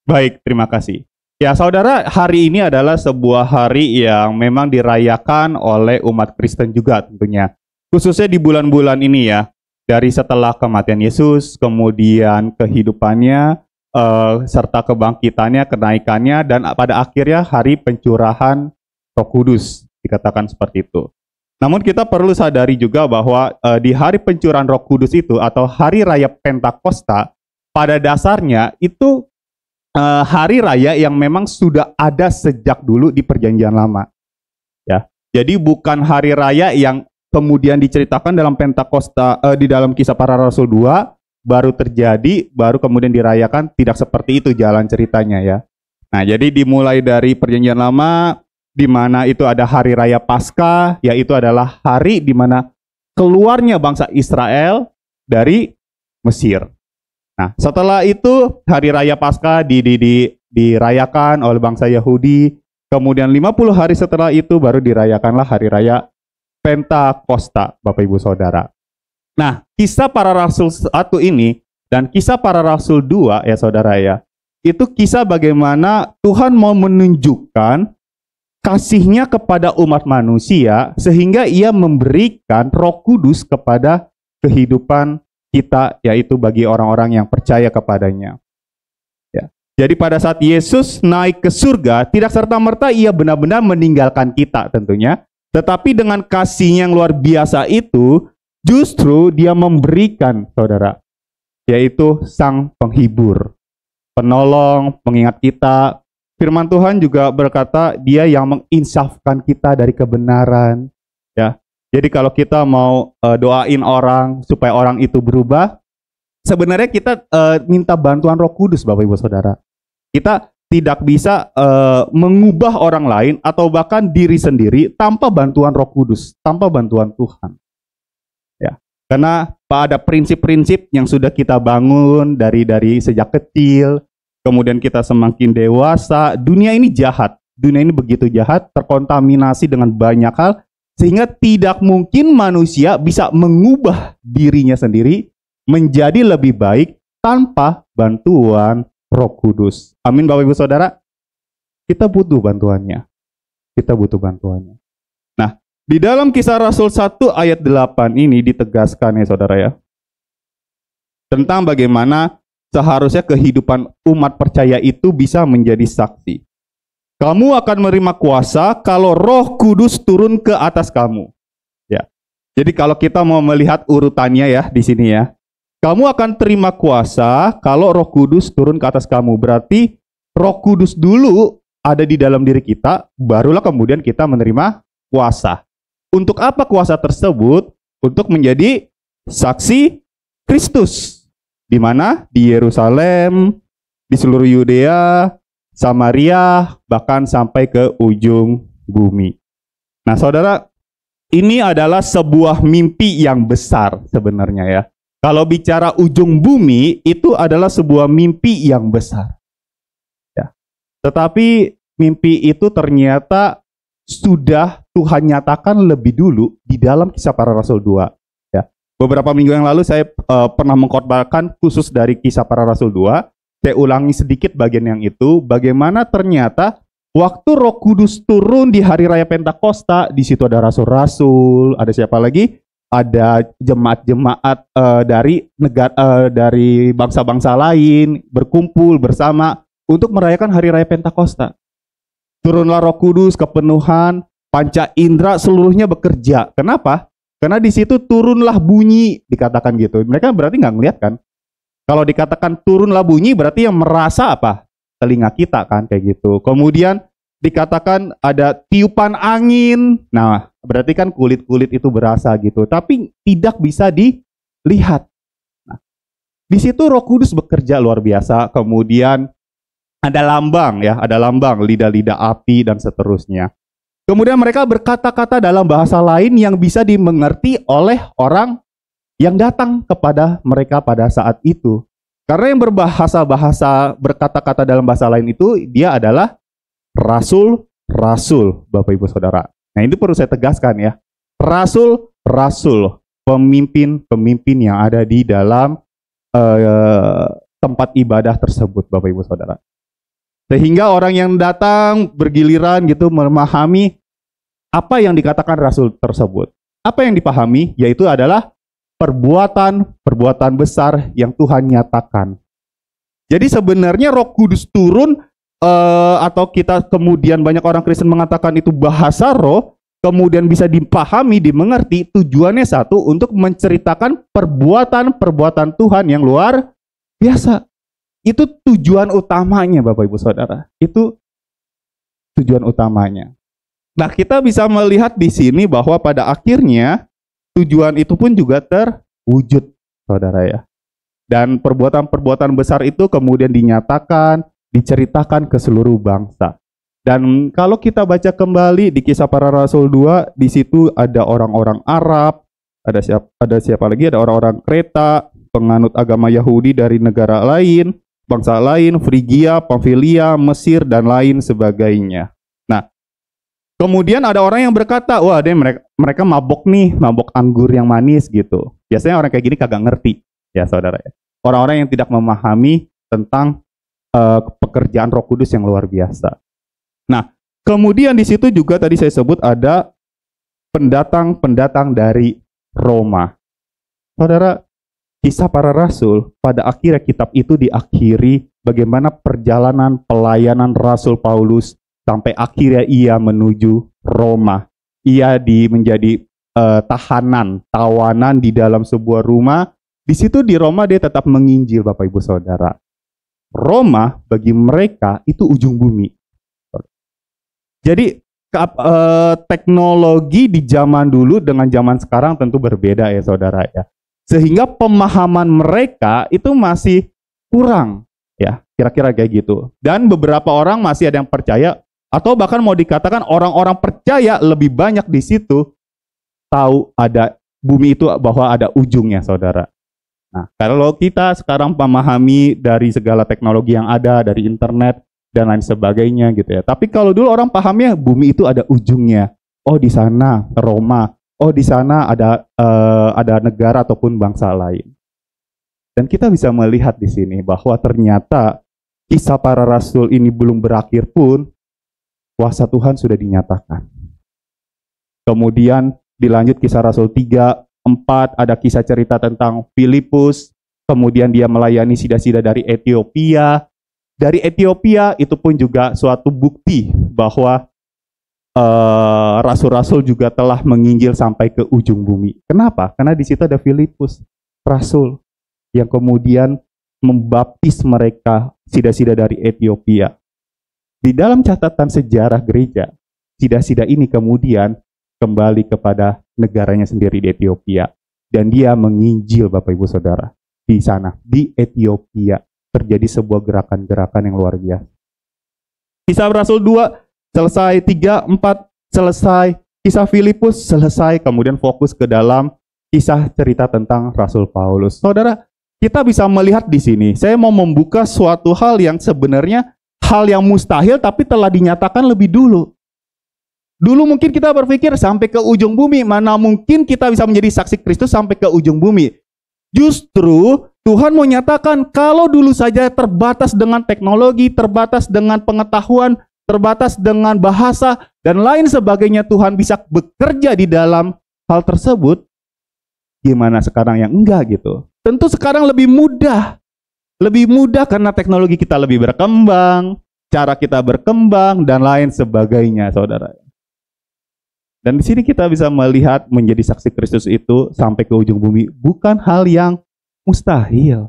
Baik, terima kasih. Ya saudara, hari ini adalah sebuah hari yang memang dirayakan oleh umat Kristen juga tentunya. Khususnya di bulan-bulan ini ya. Dari setelah kematian Yesus, kemudian kehidupannya, serta kebangkitannya, kenaikannya, dan pada akhirnya hari pencurahan Roh Kudus. Dikatakan seperti itu. Namun kita perlu sadari juga bahwa di hari pencurahan Roh Kudus itu, atau hari raya Pentakosta, pada dasarnya itu hari raya yang memang sudah ada sejak dulu di Perjanjian Lama. Ya, jadi bukan hari raya yang kemudian diceritakan dalam Pentakosta di dalam Kisah Para Rasul 2 baru terjadi, baru kemudian dirayakan, tidak seperti itu jalan ceritanya ya. Nah, jadi dimulai dari Perjanjian Lama di mana itu ada hari raya Paskah, yaitu adalah hari di mana keluarnya bangsa Israel dari Mesir. Nah, setelah itu hari raya Paskah dirayakan oleh bangsa Yahudi. Kemudian 50 hari setelah itu baru dirayakanlah hari raya Pentakosta, Bapak Ibu Saudara. Nah, Kisah Para Rasul 1 ini dan Kisah Para Rasul 2 ya Saudara ya, itu kisah bagaimana Tuhan mau menunjukkan kasih-Nya kepada umat manusia sehingga Ia memberikan Roh Kudus kepada kehidupan kita, yaitu bagi orang-orang yang percaya kepadanya. Ya. Jadi pada saat Yesus naik ke surga, tidak serta-merta Ia benar-benar meninggalkan kita tentunya, tetapi dengan kasih yang luar biasa itu, justru Dia memberikan, saudara, yaitu Sang Penghibur, penolong, pengingat kita. Firman Tuhan juga berkata, Dia yang menginsafkan kita dari kebenaran. Ya. Jadi kalau kita mau doain orang supaya orang itu berubah, sebenarnya kita minta bantuan Roh Kudus, Bapak Ibu Saudara. Kita tidak bisa mengubah orang lain atau bahkan diri sendiri tanpa bantuan Roh Kudus, tanpa bantuan Tuhan. Ya, karena ada prinsip-prinsip yang sudah kita bangun dari sejak kecil, kemudian kita semakin dewasa. Dunia ini jahat, dunia ini begitu jahat, terkontaminasi dengan banyak hal. Sehingga tidak mungkin manusia bisa mengubah dirinya sendiri menjadi lebih baik tanpa bantuan Roh Kudus. Amin Bapak Ibu Saudara. Kita butuh bantuannya. Kita butuh bantuannya. Nah, di dalam Kisah Rasul 1 ayat 8 ini ditegaskan ya Saudara ya. Tentang bagaimana seharusnya kehidupan umat percaya itu bisa menjadi saksi. Kamu akan menerima kuasa kalau Roh Kudus turun ke atas kamu. Ya. Jadi kalau kita mau melihat urutannya ya di sini ya. Kamu akan terima kuasa kalau Roh Kudus turun ke atas kamu. Berarti Roh Kudus dulu ada di dalam diri kita, barulah kemudian kita menerima kuasa. Untuk apa kuasa tersebut? Untuk menjadi saksi Kristus. Di mana? Di Yerusalem, di seluruh Yudea, Samaria, bahkan sampai ke ujung bumi. Nah, saudara, ini adalah sebuah mimpi yang besar sebenarnya ya. Kalau bicara ujung bumi, itu adalah sebuah mimpi yang besar. Ya. Tetapi mimpi itu ternyata sudah Tuhan nyatakan lebih dulu di dalam Kisah Para Rasul 2. Ya. Beberapa minggu yang lalu saya pernah mengkhotbahkan khusus dari Kisah Para Rasul 2. Saya ulangi sedikit bagian yang itu, bagaimana ternyata waktu Roh Kudus turun di hari raya Pentakosta, di situ ada rasul-rasul, ada siapa lagi? Ada jemaat-jemaat dari negara, dari bangsa-bangsa lain berkumpul bersama untuk merayakan hari raya Pentakosta. Turunlah Roh Kudus, kepenuhan, panca indera seluruhnya bekerja. Kenapa? Karena di situ turunlah bunyi, dikatakan gitu. Mereka berarti nggak ngeliat kan? Kalau dikatakan turunlah bunyi berarti yang merasa apa? Telinga kita kan kayak gitu. Kemudian dikatakan ada tiupan angin. Nah, berarti kan kulit-kulit itu berasa gitu. Tapi tidak bisa dilihat. Nah, di situ Roh Kudus bekerja luar biasa. Kemudian ada lambang ya, ada lambang lidah-lidah api dan seterusnya. Kemudian mereka berkata-kata dalam bahasa lain yang bisa dimengerti oleh orang yang datang kepada mereka pada saat itu. Karena yang berbahasa-bahasa berkata-kata dalam bahasa lain itu dia adalah rasul-rasul, Bapak Ibu Saudara. Nah, ini perlu saya tegaskan ya. Rasul-rasul, pemimpin-pemimpin yang ada di dalam tempat ibadah tersebut, Bapak Ibu Saudara. Sehingga orang yang datang bergiliran gitu memahami apa yang dikatakan rasul tersebut. Apa yang dipahami yaitu adalah perbuatan besar yang Tuhan nyatakan. Jadi sebenarnya Roh Kudus turun atau kita kemudian banyak orang Kristen mengatakan itu bahasa roh, kemudian bisa dipahami, dimengerti, tujuannya satu, untuk menceritakan perbuatan Tuhan yang luar biasa. Itu tujuan utamanya Bapak Ibu Saudara. Itu tujuan utamanya. Nah, kita bisa melihat di sini bahwa pada akhirnya tujuan itu pun juga terwujud, saudara ya. Dan perbuatan-perbuatan besar itu kemudian dinyatakan, diceritakan ke seluruh bangsa. Dan kalau kita baca kembali di Kisah Para Rasul 2, di situ ada orang-orang Arab, ada siapa lagi? Ada orang-orang Kreta, penganut agama Yahudi dari negara lain, bangsa lain, Frigia, Pamfilia, Mesir, dan lain sebagainya. Nah, kemudian ada orang yang berkata, wah deh mereka mabok nih, mabok anggur yang manis gitu. Biasanya orang kayak gini kagak ngerti, ya saudara ya. Orang-orang yang tidak memahami tentang pekerjaan Roh Kudus yang luar biasa. Nah, kemudian di situ juga tadi saya sebut ada pendatang-pendatang dari Roma. Saudara, Kisah Para Rasul, pada akhirnya kitab itu diakhiri bagaimana perjalanan pelayanan Rasul Paulus sampai akhirnya ia menuju Roma. Ia menjadi tawanan di dalam sebuah rumah. Di situ di Roma dia tetap menginjil, Bapak Ibu Saudara. Roma bagi mereka itu ujung bumi. Jadi teknologi di zaman dulu dengan zaman sekarang tentu berbeda ya saudara ya. Sehingga pemahaman mereka itu masih kurang ya, kira-kira kayak gitu. Dan beberapa orang masih ada yang percaya, atau bahkan mau dikatakan orang-orang percaya lebih banyak di situ tahu ada bumi itu bahwa ada ujungnya, saudara. Nah, kalau kita sekarang memahami dari segala teknologi yang ada, dari internet dan lain sebagainya gitu ya. Tapi kalau dulu orang pahamnya bumi itu ada ujungnya. Oh, di sana Roma. Oh, di sana ada negara ataupun bangsa lain. Dan kita bisa melihat di sini bahwa ternyata Kisah Para Rasul ini belum berakhir pun kuasa Tuhan sudah dinyatakan. Kemudian dilanjut Kisah Rasul 3, 4, ada kisah cerita tentang Filipus. Kemudian dia melayani sida-sida dari Ethiopia. Dari Ethiopia itu pun juga suatu bukti bahwa rasul-rasul juga telah menginjil sampai ke ujung bumi. Kenapa? Karena di situ ada Filipus, rasul, yang kemudian membaptis mereka sida-sida dari Ethiopia. Di dalam catatan sejarah gereja, sida-sida ini kemudian kembali kepada negaranya sendiri di Ethiopia. Dan dia menginjil, Bapak Ibu Saudara. Di sana, di Ethiopia, terjadi sebuah gerakan-gerakan yang luar biasa. Kisah Rasul 2 selesai, 3, 4 selesai, kisah Filipus selesai, kemudian fokus ke dalam kisah cerita tentang Rasul Paulus. Saudara, kita bisa melihat di sini, saya mau membuka suatu hal yang sebenarnya hal yang mustahil tapi telah dinyatakan lebih dulu. Dulu mungkin kita berpikir sampai ke ujung bumi, mana mungkin kita bisa menjadi saksi Kristus sampai ke ujung bumi. Justru Tuhan mau nyatakan kalau dulu saja terbatas dengan teknologi, terbatas dengan pengetahuan, terbatas dengan bahasa, dan lain sebagainya, Tuhan bisa bekerja di dalam hal tersebut. Gimana sekarang yang enggak gitu? Tentu sekarang lebih mudah. Lebih mudah karena teknologi kita lebih berkembang, cara kita berkembang, dan lain sebagainya, saudara. Dan di sini kita bisa melihat menjadi saksi Kristus itu sampai ke ujung bumi bukan hal yang mustahil.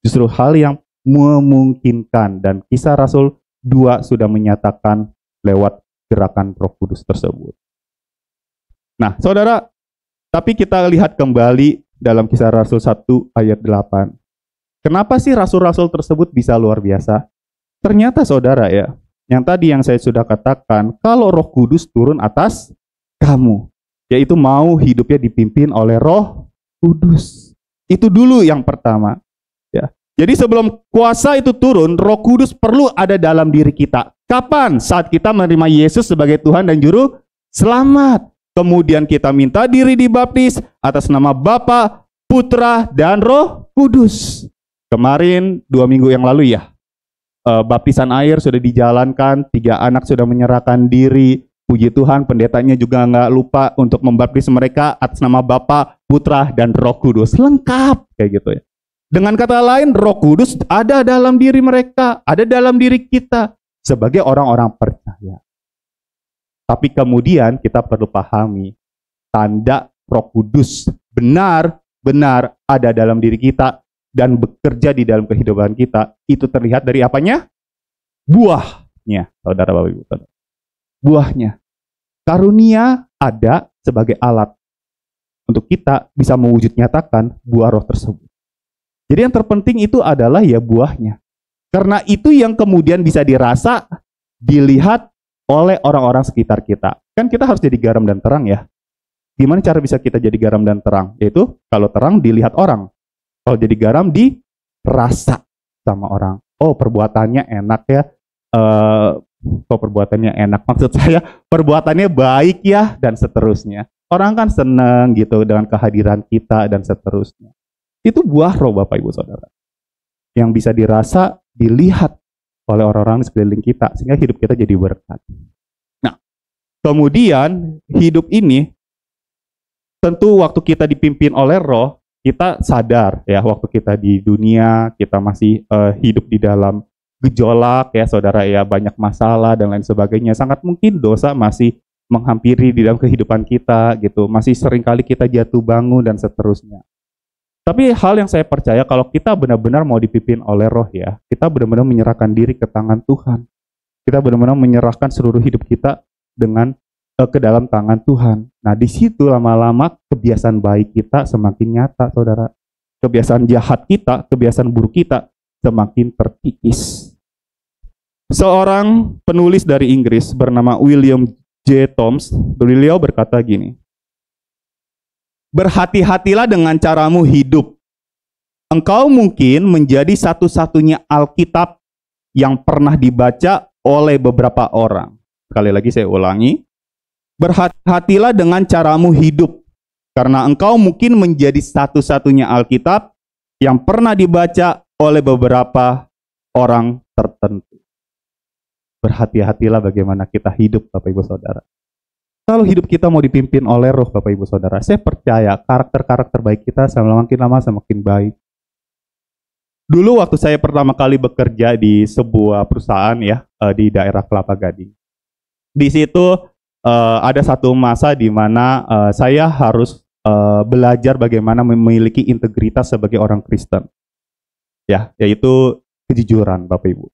Justru hal yang memungkinkan. Dan kisah Rasul 2 sudah menyatakan lewat gerakan Roh Kudus tersebut. Nah, saudara, tapi kita lihat kembali dalam kisah Rasul 1 ayat 8. Kenapa sih rasul-rasul tersebut bisa luar biasa? Ternyata saudara ya, yang tadi yang saya sudah katakan, kalau Roh Kudus turun atas kamu, yaitu mau hidupnya dipimpin oleh Roh Kudus. Itu dulu yang pertama. Ya. Jadi sebelum kuasa itu turun, Roh Kudus perlu ada dalam diri kita. Kapan? Saat kita menerima Yesus sebagai Tuhan dan Juru Selamat. Kemudian kita minta diri dibaptis atas nama Bapa, Putra, dan Roh Kudus. Kemarin 2 minggu yang lalu ya, baptisan air sudah dijalankan, 3 anak sudah menyerahkan diri. Puji Tuhan, pendetanya juga nggak lupa untuk membaptis mereka atas nama Bapa, Putra, dan Roh Kudus. Lengkap kayak gitu ya. Dengan kata lain, Roh Kudus ada dalam diri mereka, ada dalam diri kita sebagai orang-orang percaya. Tapi kemudian kita perlu pahami tanda Roh Kudus benar-benar ada dalam diri kita dan bekerja di dalam kehidupan kita, itu terlihat dari apanya? Buahnya, saudara Bapak Ibu. Buahnya. Karunia ada sebagai alat untuk kita bisa mewujud nyatakan buah roh tersebut. Jadi yang terpenting itu adalah ya buahnya. Karena itu yang kemudian bisa dirasa, dilihat oleh orang-orang sekitar kita. Kan kita harus jadi garam dan terang ya. Gimana cara bisa kita jadi garam dan terang? Yaitu kalau terang dilihat orang. Kalau jadi garam dirasa sama orang. Oh, perbuatannya enak ya. Perbuatannya enak. Maksud saya perbuatannya baik ya, dan seterusnya. Orang kan senang gitu dengan kehadiran kita dan seterusnya. Itu buah roh Bapak Ibu Saudara. Yang bisa dirasa, dilihat oleh orang-orang di sekeliling kita. Sehingga hidup kita jadi berkat. Nah, kemudian hidup ini tentu waktu kita dipimpin oleh roh, kita sadar ya waktu kita di dunia, kita masih hidup di dalam gejolak ya saudara ya, banyak masalah dan lain sebagainya. Sangat mungkin dosa masih menghampiri di dalam kehidupan kita gitu. Masih seringkali kita jatuh bangun dan seterusnya. Tapi hal yang saya percaya kalau kita benar-benar mau dipimpin oleh roh ya, kita benar-benar menyerahkan diri ke tangan Tuhan. Kita benar-benar menyerahkan seluruh hidup kita dengan ke dalam tangan Tuhan. Nah, di situ lama-lama kebiasaan baik kita semakin nyata, saudara. Kebiasaan jahat kita, kebiasaan buruk kita semakin terkikis. Seorang penulis dari Inggris bernama William J. Thoms, beliau berkata gini, berhati-hatilah dengan caramu hidup. Engkau mungkin menjadi satu-satunya Alkitab yang pernah dibaca oleh beberapa orang. Sekali lagi saya ulangi, berhati-hatilah dengan caramu hidup, karena engkau mungkin menjadi satu-satunya Alkitab yang pernah dibaca oleh beberapa orang tertentu. Berhati-hatilah bagaimana kita hidup, Bapak Ibu Saudara. Kalau hidup kita mau dipimpin oleh roh, Bapak Ibu Saudara, saya percaya karakter-karakter baik kita semakin lama semakin baik. Dulu waktu saya pertama kali bekerja di sebuah perusahaan ya, di daerah Kelapa Gading. Di situ ada satu masa di mana saya harus belajar bagaimana memiliki integritas sebagai orang Kristen. Ya, yaitu kejujuran, Bapak Ibu.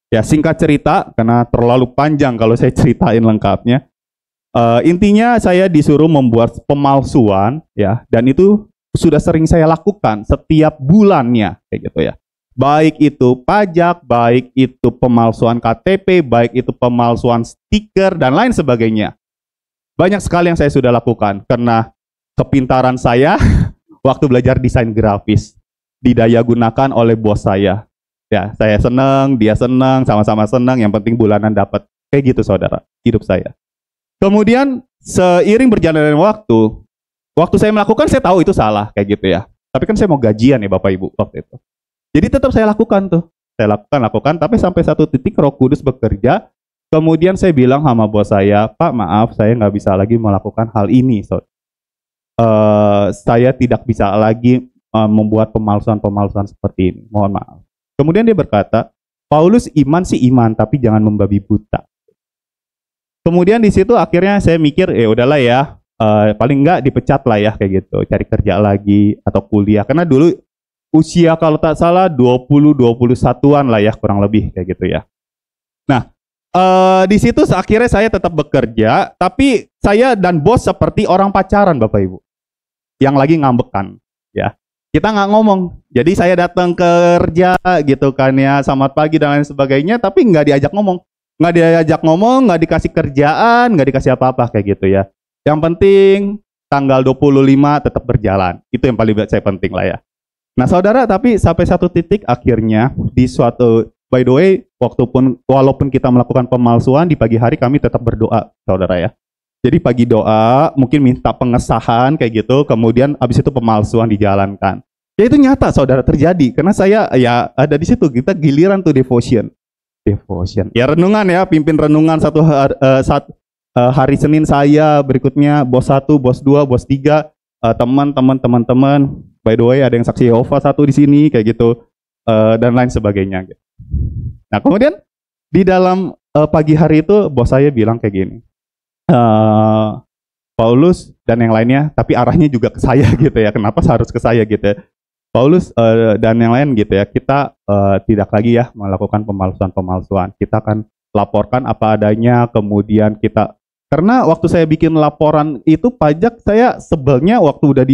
Ya, singkat cerita, karena terlalu panjang kalau saya ceritain lengkapnya. Intinya saya disuruh membuat pemalsuan, ya, dan itu sudah sering saya lakukan setiap bulannya, kayak gitu ya. Baik itu pajak, baik itu pemalsuan KTP, baik itu pemalsuan stiker, dan lain sebagainya. Banyak sekali yang saya sudah lakukan karena kepintaran saya waktu belajar desain grafis didaya gunakan oleh bos saya. Ya, saya senang, dia senang, sama-sama senang, yang penting bulanan dapat. Kayak gitu saudara, hidup saya. Kemudian seiring berjalannya waktu saya melakukan, saya tahu itu salah kayak gitu ya. Tapi kan saya mau gajian ya Bapak Ibu waktu itu. Jadi tetap saya lakukan tuh. Saya lakukan, tapi sampai satu titik Roh Kudus bekerja. Kemudian saya bilang sama bos saya, Pak maaf saya nggak bisa lagi melakukan hal ini. Saya tidak bisa lagi membuat pemalsuan seperti ini. Mohon maaf. Kemudian dia berkata, Paulus iman sih iman, tapi jangan membabi buta. Kemudian di situ akhirnya saya mikir, udahlah ya, paling nggak dipecat lah ya kayak gitu, cari kerja lagi atau kuliah. Karena dulu usia kalau tak salah 20-21an lah ya kurang lebih kayak gitu ya. Nah, di situ akhirnya saya tetap bekerja, tapi saya dan bos seperti orang pacaran Bapak Ibu, yang lagi ngambekan ya. Kita nggak ngomong, jadi saya datang kerja gitu kan ya, selamat pagi dan lain sebagainya, tapi nggak diajak ngomong. Nggak dikasih kerjaan, nggak dikasih apa-apa kayak gitu ya. Yang penting tanggal 25 tetap berjalan. Itu yang paling saya penting lah ya. Nah saudara, tapi sampai satu titik akhirnya di suatu, by the way, walaupun kita melakukan pemalsuan, di pagi hari kami tetap berdoa saudara ya. Jadi pagi doa, mungkin minta pengesahan kayak gitu, kemudian habis itu pemalsuan dijalankan. Ya itu nyata saudara terjadi, karena saya ya ada di situ, kita giliran tuh devotion. Ya renungan ya, pimpin renungan hari Senin saya, berikutnya bos 1, bos 2, bos 3, teman-teman. By the way ada yang saksi Yehova 1 di sini kayak gitu, dan lain sebagainya. Nah kemudian di dalam pagi hari itu bos saya bilang kayak gini, Paulus dan yang lainnya, tapi arahnya juga ke saya gitu ya, kenapa harus ke saya gitu ya. Paulus dan yang lain gitu ya, kita tidak lagi ya melakukan pemalsuan. Kita akan laporkan apa adanya, kemudian karena waktu saya bikin laporan itu pajak, saya sebelnya waktu udah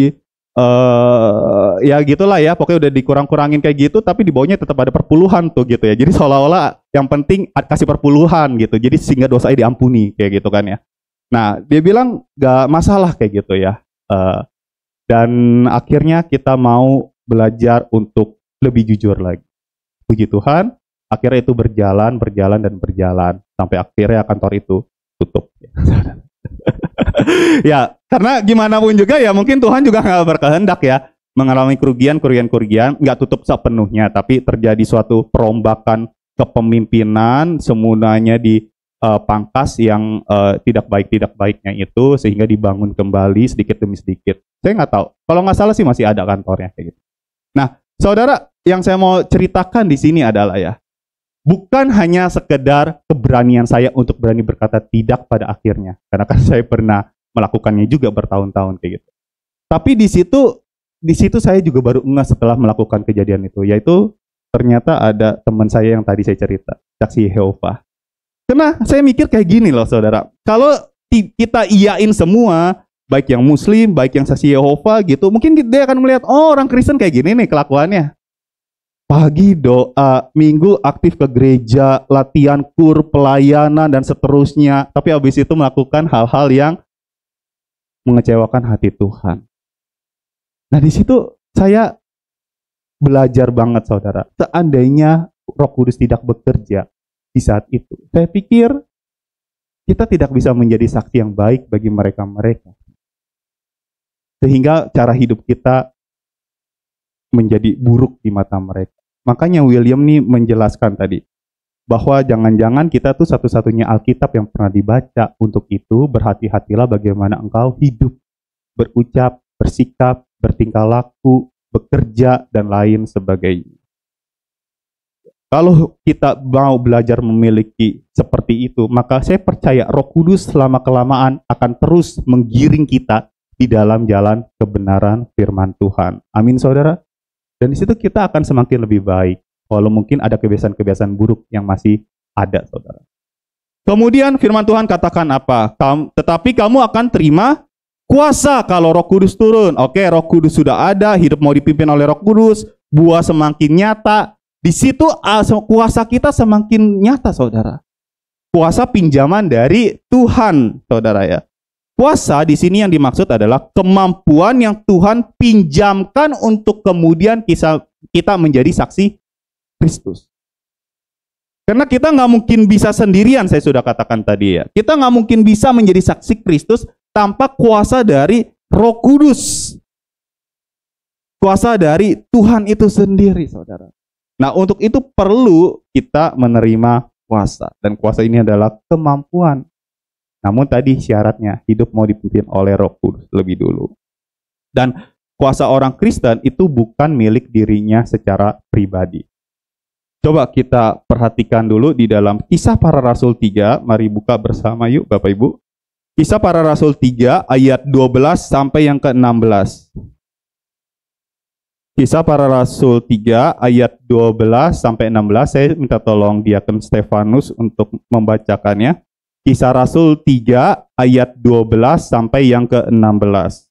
ya gitulah ya, pokoknya udah dikurang-kurangin kayak gitu, tapi di bawahnya tetap ada perpuluhan tuh gitu ya. Jadi seolah-olah yang penting kasih perpuluhan gitu, jadi sehingga dosanya diampuni kayak gitu kan ya. Nah dia bilang gak masalah kayak gitu ya, dan akhirnya kita mau belajar untuk lebih jujur lagi. Puji Tuhan, akhirnya itu berjalan sampai akhirnya kantor itu tutup. Ya, karena gimana pun juga ya, mungkin Tuhan juga nggak berkehendak ya mengalami kerugian, nggak tutup sepenuhnya, tapi terjadi suatu perombakan kepemimpinan, semuanya di pangkas yang tidak baiknya itu, sehingga dibangun kembali sedikit demi sedikit. Saya nggak tahu, kalau nggak salah sih masih ada kantornya kayak gitu. Nah, saudara, yang saya mau ceritakan di sini adalah ya, bukan hanya sekedar keberanian saya untuk berani berkata tidak pada akhirnya, karena kan saya pernah melakukannya juga bertahun-tahun kayak gitu. Tapi di situ saya juga baru ngeh setelah melakukan kejadian itu, yaitu ternyata ada teman saya yang tadi saya cerita, saksi Yehova. Karena saya mikir kayak gini loh saudara, kalau kita iyain semua, baik yang Muslim, baik yang saksi Yehova gitu, mungkin dia akan melihat, oh orang Kristen kayak gini nih kelakuannya. Pagi doa, minggu aktif ke gereja, latihan kur, pelayanan, dan seterusnya. Tapi habis itu melakukan hal-hal yang mengecewakan hati Tuhan. Nah di situ saya belajar banget saudara. Seandainya Roh Kudus tidak bekerja di saat itu, saya pikir kita tidak bisa menjadi saksi yang baik bagi mereka-mereka. Sehingga cara hidup kita menjadi buruk di mata mereka. Makanya William nih menjelaskan tadi, bahwa jangan-jangan kita tuh satu-satunya Alkitab yang pernah dibaca. Untuk itu berhati-hatilah bagaimana engkau hidup, berucap, bersikap, bertingkah laku, bekerja, dan lain sebagainya. Kalau kita mau belajar memiliki seperti itu, maka saya percaya Roh Kudus selama-kelamaan akan terus menggiring kita di dalam jalan kebenaran firman Tuhan. Amin saudara. Dan di situ kita akan semakin lebih baik, walau mungkin ada kebiasaan-kebiasaan buruk yang masih ada saudara. Kemudian firman Tuhan katakan apa? Tetapi kamu akan terima kuasa kalau Roh Kudus turun. Oke, Roh Kudus sudah ada, hidup mau dipimpin oleh Roh Kudus, buah semakin nyata, Di situ kuasa kita semakin nyata, saudara. Kuasa pinjaman dari Tuhan, saudara ya. Kuasa di sini yang dimaksud adalah kemampuan yang Tuhan pinjamkan untuk kemudian kita menjadi saksi Kristus. Karena kita nggak mungkin bisa sendirian, saya sudah katakan tadi ya. Kita nggak mungkin bisa menjadi saksi Kristus tanpa kuasa dari Roh Kudus. Kuasa dari Tuhan itu sendiri, saudara. Nah, untuk itu perlu kita menerima kuasa. Dan kuasa ini adalah kemampuan. Namun tadi syaratnya, hidup mau dipimpin oleh Roh Kudus lebih dulu. Dan kuasa orang Kristen itu bukan milik dirinya secara pribadi. Coba kita perhatikan dulu di dalam Kisah Para Rasul 3. Mari buka bersama yuk Bapak Ibu. Kisah Para Rasul 3 ayat 12 sampai yang ke-16. Kisah Para Rasul 3 ayat 12 sampai 16. Saya minta tolong Diakon Stefanus untuk membacakannya. Kisah Rasul 3 ayat 12 sampai yang ke-16.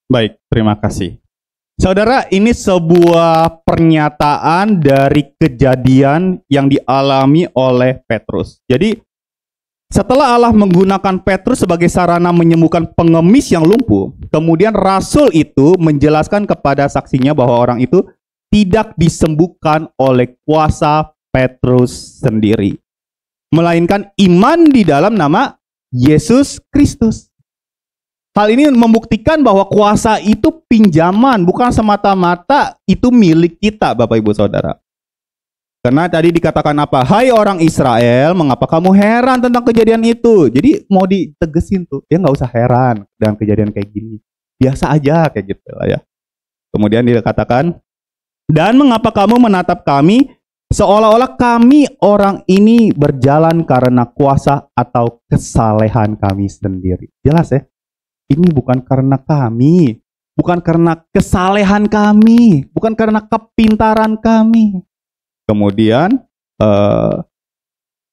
Baik, terima kasih. Saudara, ini sebuah pernyataan dari kejadian yang dialami oleh Petrus. Jadi, setelah Allah menggunakan Petrus sebagai sarana menyembuhkan pengemis yang lumpuh, kemudian Rasul itu menjelaskan kepada saksinya bahwa orang itu tidak disembuhkan oleh kuasa Petrus sendiri, melainkan iman di dalam nama Yesus Kristus. Hal ini membuktikan bahwa kuasa itu pinjaman, bukan semata-mata itu milik kita, Bapak Ibu Saudara. Karena tadi dikatakan apa? Hai orang Israel, mengapa kamu heran tentang kejadian itu? Jadi mau ditegesin tuh, ya nggak usah heran dengan kejadian kayak gini. Biasa aja kayak gitu lah ya. Kemudian dikatakan, dan mengapa kamu menatap kami seolah-olah kami orang ini berjalan karena kuasa atau kesalehan kami sendiri. Jelas ya? Ini bukan karena kami, bukan karena kesalehan kami, bukan karena kepintaran kami. Kemudian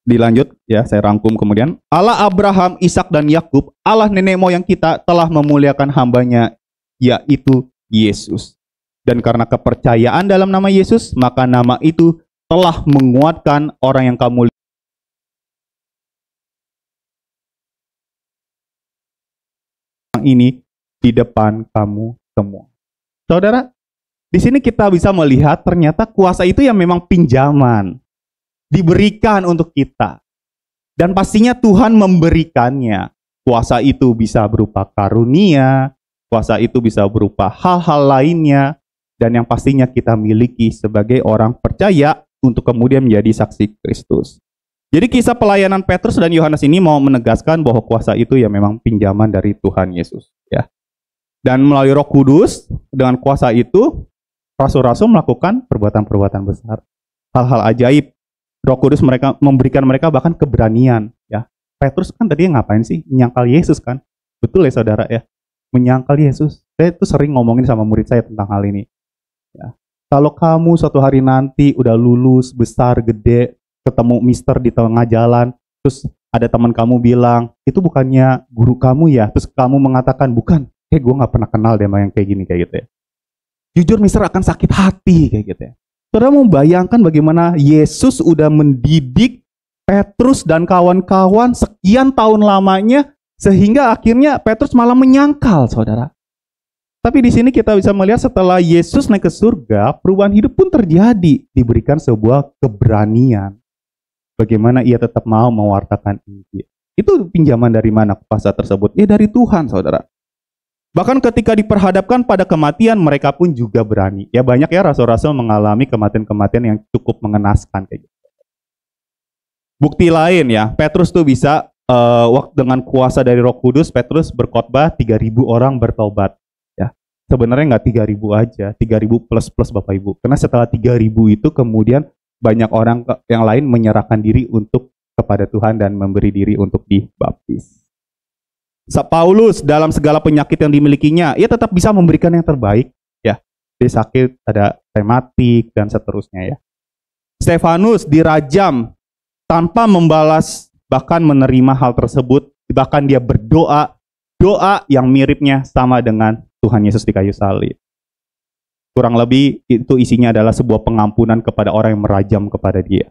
dilanjut ya, saya rangkum kemudian. Allah Abraham, Ishak dan Yakub, Allah nenek moyang kita telah memuliakan hambanya, yaitu Yesus. Dan karena kepercayaan dalam nama Yesus, maka nama itu telah menguatkan orang yang kamu ini di depan kamu semua. Saudara, di sini kita bisa melihat ternyata kuasa itu yang memang pinjaman, diberikan untuk kita. Dan pastinya Tuhan memberikannya. Kuasa itu bisa berupa karunia, kuasa itu bisa berupa hal-hal lainnya, dan yang pastinya kita miliki sebagai orang percaya untuk kemudian menjadi saksi Kristus. Jadi kisah pelayanan Petrus dan Yohanes ini mau menegaskan bahwa kuasa itu ya memang pinjaman dari Tuhan Yesus ya. Dan melalui Roh Kudus dengan kuasa itu rasul-rasul melakukan perbuatan-perbuatan besar. Hal-hal ajaib. Roh Kudus memberikan mereka bahkan keberanian ya. Petrus kan tadi ngapain sih? Menyangkal Yesus kan? Betul ya saudara ya. Menyangkal Yesus. Saya tuh sering ngomongin sama murid saya tentang hal ini. Ya. Kalau kamu suatu hari nanti udah lulus, besar, gede, ketemu mister di tengah jalan, terus ada teman kamu bilang, itu bukannya guru kamu ya? Terus kamu mengatakan, bukan, gue gak pernah kenal deh sama yang kayak gini, kayak gitu ya. Jujur mister akan sakit hati, kayak gitu ya. Saudara membayangkan bagaimana Yesus udah mendidik Petrus dan kawan-kawan sekian tahun lamanya, Sehingga akhirnya Petrus malah menyangkal, saudara. Tapi di sini kita bisa melihat setelah Yesus naik ke surga, perubahan hidup pun terjadi. Diberikan sebuah keberanian. Bagaimana ia tetap mau mewartakan Injil. Itu pinjaman dari mana kuasa tersebut? Ya dari Tuhan, saudara. Bahkan ketika diperhadapkan pada kematian, mereka pun juga berani. Ya banyak ya rasul-rasul mengalami kematian-kematian yang cukup mengenaskan kayak gitu. Bukti lain ya, Petrus tuh bisa dengan kuasa dari Roh Kudus, Petrus berkhotbah 3.000 orang bertobat. Ya, sebenarnya nggak 3.000 aja, 3.000 plus Bapak Ibu. Karena setelah 3.000 itu kemudian banyak orang yang lain menyerahkan diri untuk kepada Tuhan dan memberi diri untuk dibaptis. Paulus dalam segala penyakit yang dimilikinya, ia tetap bisa memberikan yang terbaik. Ya, dia sakit, ada rematik dan seterusnya ya. Stefanus dirajam tanpa membalas, bahkan menerima hal tersebut, bahkan dia berdoa, doa yang miripnya sama dengan Tuhan Yesus di kayu salib. Kurang lebih itu isinya adalah sebuah pengampunan kepada orang yang merajam kepada dia.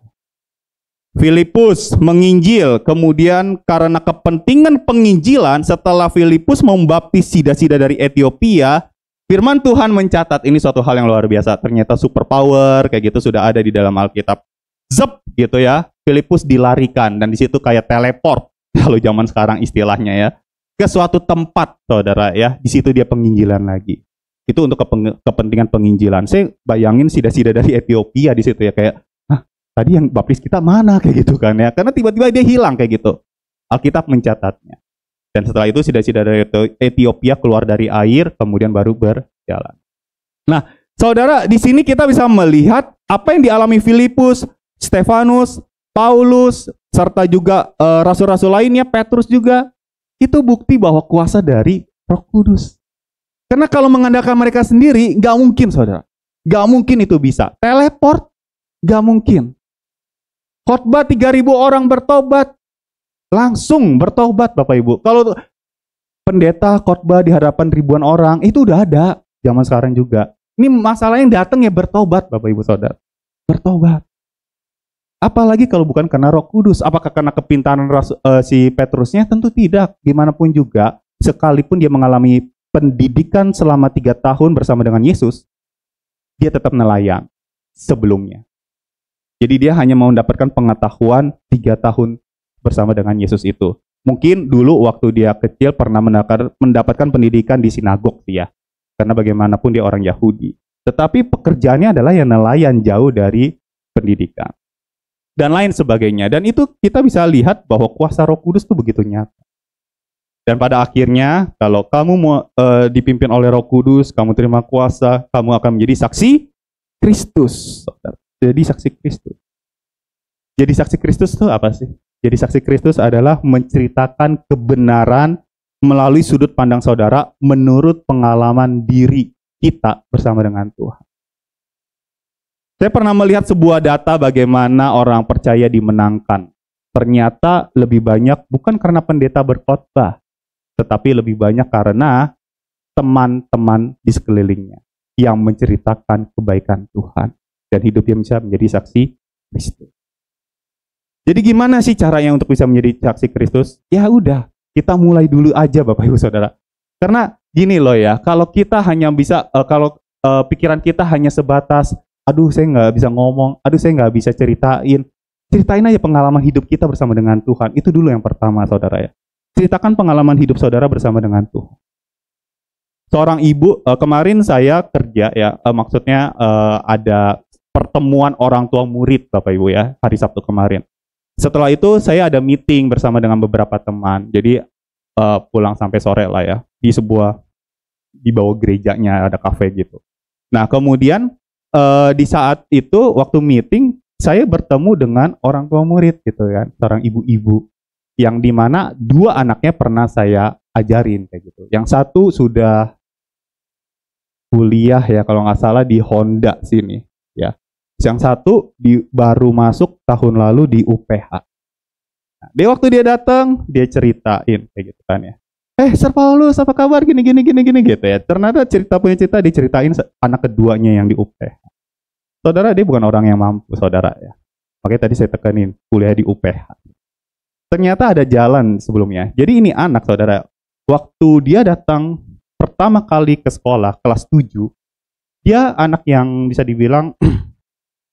Filipus menginjil, kemudian karena kepentingan penginjilan, setelah Filipus membaptis sida-sida dari Ethiopia, firman Tuhan mencatat ini suatu hal yang luar biasa. Ternyata superpower kayak gitu sudah ada di dalam Alkitab. Zep gitu ya. Filipus dilarikan dan di situ kayak teleport kalau zaman sekarang istilahnya ya, ke suatu tempat, saudara ya. Di situ dia penginjilan lagi. Itu untuk kepentingan penginjilan. Saya bayangin sida-sida dari Ethiopia di situ ya, kayak tadi yang baptis kita mana kayak gitu kan ya. Karena tiba-tiba dia hilang kayak gitu. Alkitab mencatatnya. Dan setelah itu sida-sida dari Ethiopia keluar dari air, kemudian baru berjalan. Nah, saudara, di sini kita bisa melihat apa yang dialami Filipus, Stefanus, Paulus, serta juga rasul-rasul lainnya, Petrus juga, itu bukti bahwa kuasa dari Roh Kudus. Karena kalau mengandalkan mereka sendiri, nggak mungkin, saudara. Nggak mungkin itu bisa. Teleport, nggak mungkin. Khotbah 3.000 orang bertobat, langsung bertobat, Bapak Ibu. Kalau pendeta khotbah di hadapan ribuan orang, itu udah ada zaman sekarang juga. Ini masalah yang datang ya bertobat, Bapak Ibu Saudara. Bertobat. Apalagi kalau bukan karena Roh Kudus. Apakah karena kepintaran si Petrusnya? Tentu tidak. Dimanapun juga, sekalipun dia mengalami pendidikan selama 3 tahun bersama dengan Yesus, dia tetap nelayan sebelumnya. Jadi dia hanya mau mendapatkan pengetahuan 3 tahun bersama dengan Yesus itu. Mungkin dulu waktu dia kecil pernah mendapatkan pendidikan di sinagog ya. Karena bagaimanapun dia orang Yahudi. Tetapi pekerjaannya adalah yang nelayan jauh dari pendidikan. Dan lain sebagainya. Dan itu kita bisa lihat bahwa kuasa Roh Kudus itu begitu nyata. Dan pada akhirnya, kalau kamu mau dipimpin oleh Roh Kudus, kamu terima kuasa, kamu akan menjadi saksi Kristus. Jadi saksi Kristus. Jadi saksi Kristus itu apa sih? Jadi saksi Kristus adalah menceritakan kebenaran melalui sudut pandang saudara menurut pengalaman diri kita bersama dengan Tuhan. Saya pernah melihat sebuah data bagaimana orang percaya dimenangkan. Ternyata lebih banyak bukan karena pendeta berkhotbah, tetapi lebih banyak karena teman-teman di sekelilingnya yang menceritakan kebaikan Tuhan dan hidupnya bisa menjadi saksi Kristus. Jadi gimana sih caranya untuk bisa menjadi saksi Kristus? Ya udah, kita mulai dulu aja Bapak Ibu Saudara. Karena gini loh ya, kalau kita hanya bisa, pikiran kita hanya sebatas aduh saya nggak bisa ngomong, aduh saya nggak bisa ceritain aja pengalaman hidup kita bersama dengan Tuhan. Itu dulu yang pertama saudara ya. Ceritakan pengalaman hidup saudara bersama dengan Tuhan. Seorang ibu, kemarin saya kerja ya, maksudnya ada pertemuan orang tua murid Bapak Ibu ya, hari Sabtu kemarin. Setelah itu saya ada meeting bersama dengan beberapa teman, jadi pulang sampai sore lah ya, di bawah gerejanya ada kafe gitu. Nah kemudian di saat itu waktu meeting saya bertemu dengan orang tua murid gitu kan, seorang ibu-ibu yang dimana 2 anaknya pernah saya ajarin kayak gitu. Yang satu sudah kuliah ya kalau nggak salah di Honda sini ya. Yang satu baru masuk tahun lalu di UPH. Nah, waktu dia datang dia ceritain kayak gitu kan ya. Sir Paulus apa kabar gini gitu ya. Ternyata punya cerita diceritain anak keduanya yang di UPH. Saudara dia bukan orang yang mampu saudara ya. Makanya tadi saya tekenin kuliah di UPH. ternyata ada jalan sebelumnya. Jadi ini anak saudara, waktu dia datang pertama kali ke sekolah kelas 7, dia anak yang bisa dibilang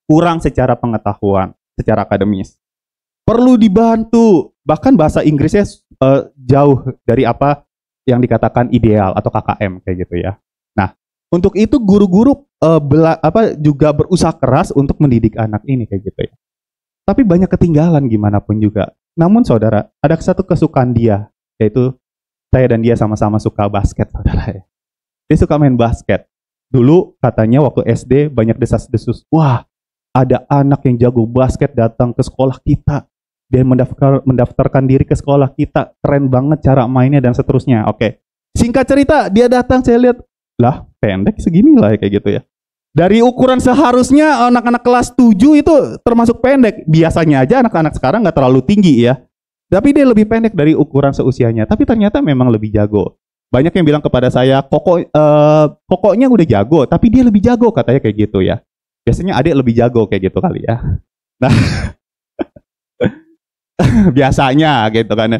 kurang secara pengetahuan, secara akademis. Perlu dibantu, bahkan bahasa Inggrisnya jauh dari apa yang dikatakan ideal atau KKM kayak gitu ya. Nah, untuk itu guru-guru juga berusaha keras untuk mendidik anak ini kayak gitu ya. Tapi banyak ketinggalan gimana pun juga. Namun saudara, ada satu kesukaan dia, yaitu saya dan dia sama-sama suka basket saudara ya. Dia suka main basket. Dulu katanya waktu SD banyak desas-desus, wah ada anak yang jago basket datang ke sekolah kita. Dia mendaftarkan diri ke sekolah kita, keren banget cara mainnya dan seterusnya. Oke, singkat cerita dia datang, saya lihat, lah pendek segini lah kayak gitu ya. Dari ukuran seharusnya anak-anak kelas 7 itu termasuk pendek. Biasanya aja anak-anak sekarang nggak terlalu tinggi ya. Tapi dia lebih pendek dari ukuran seusianya. Tapi ternyata memang lebih jago. Banyak yang bilang kepada saya, kokoknya udah jago, tapi dia lebih jago katanya kayak gitu ya. Biasanya adik lebih jago kayak gitu kali ya. Nah, biasanya gitu kan.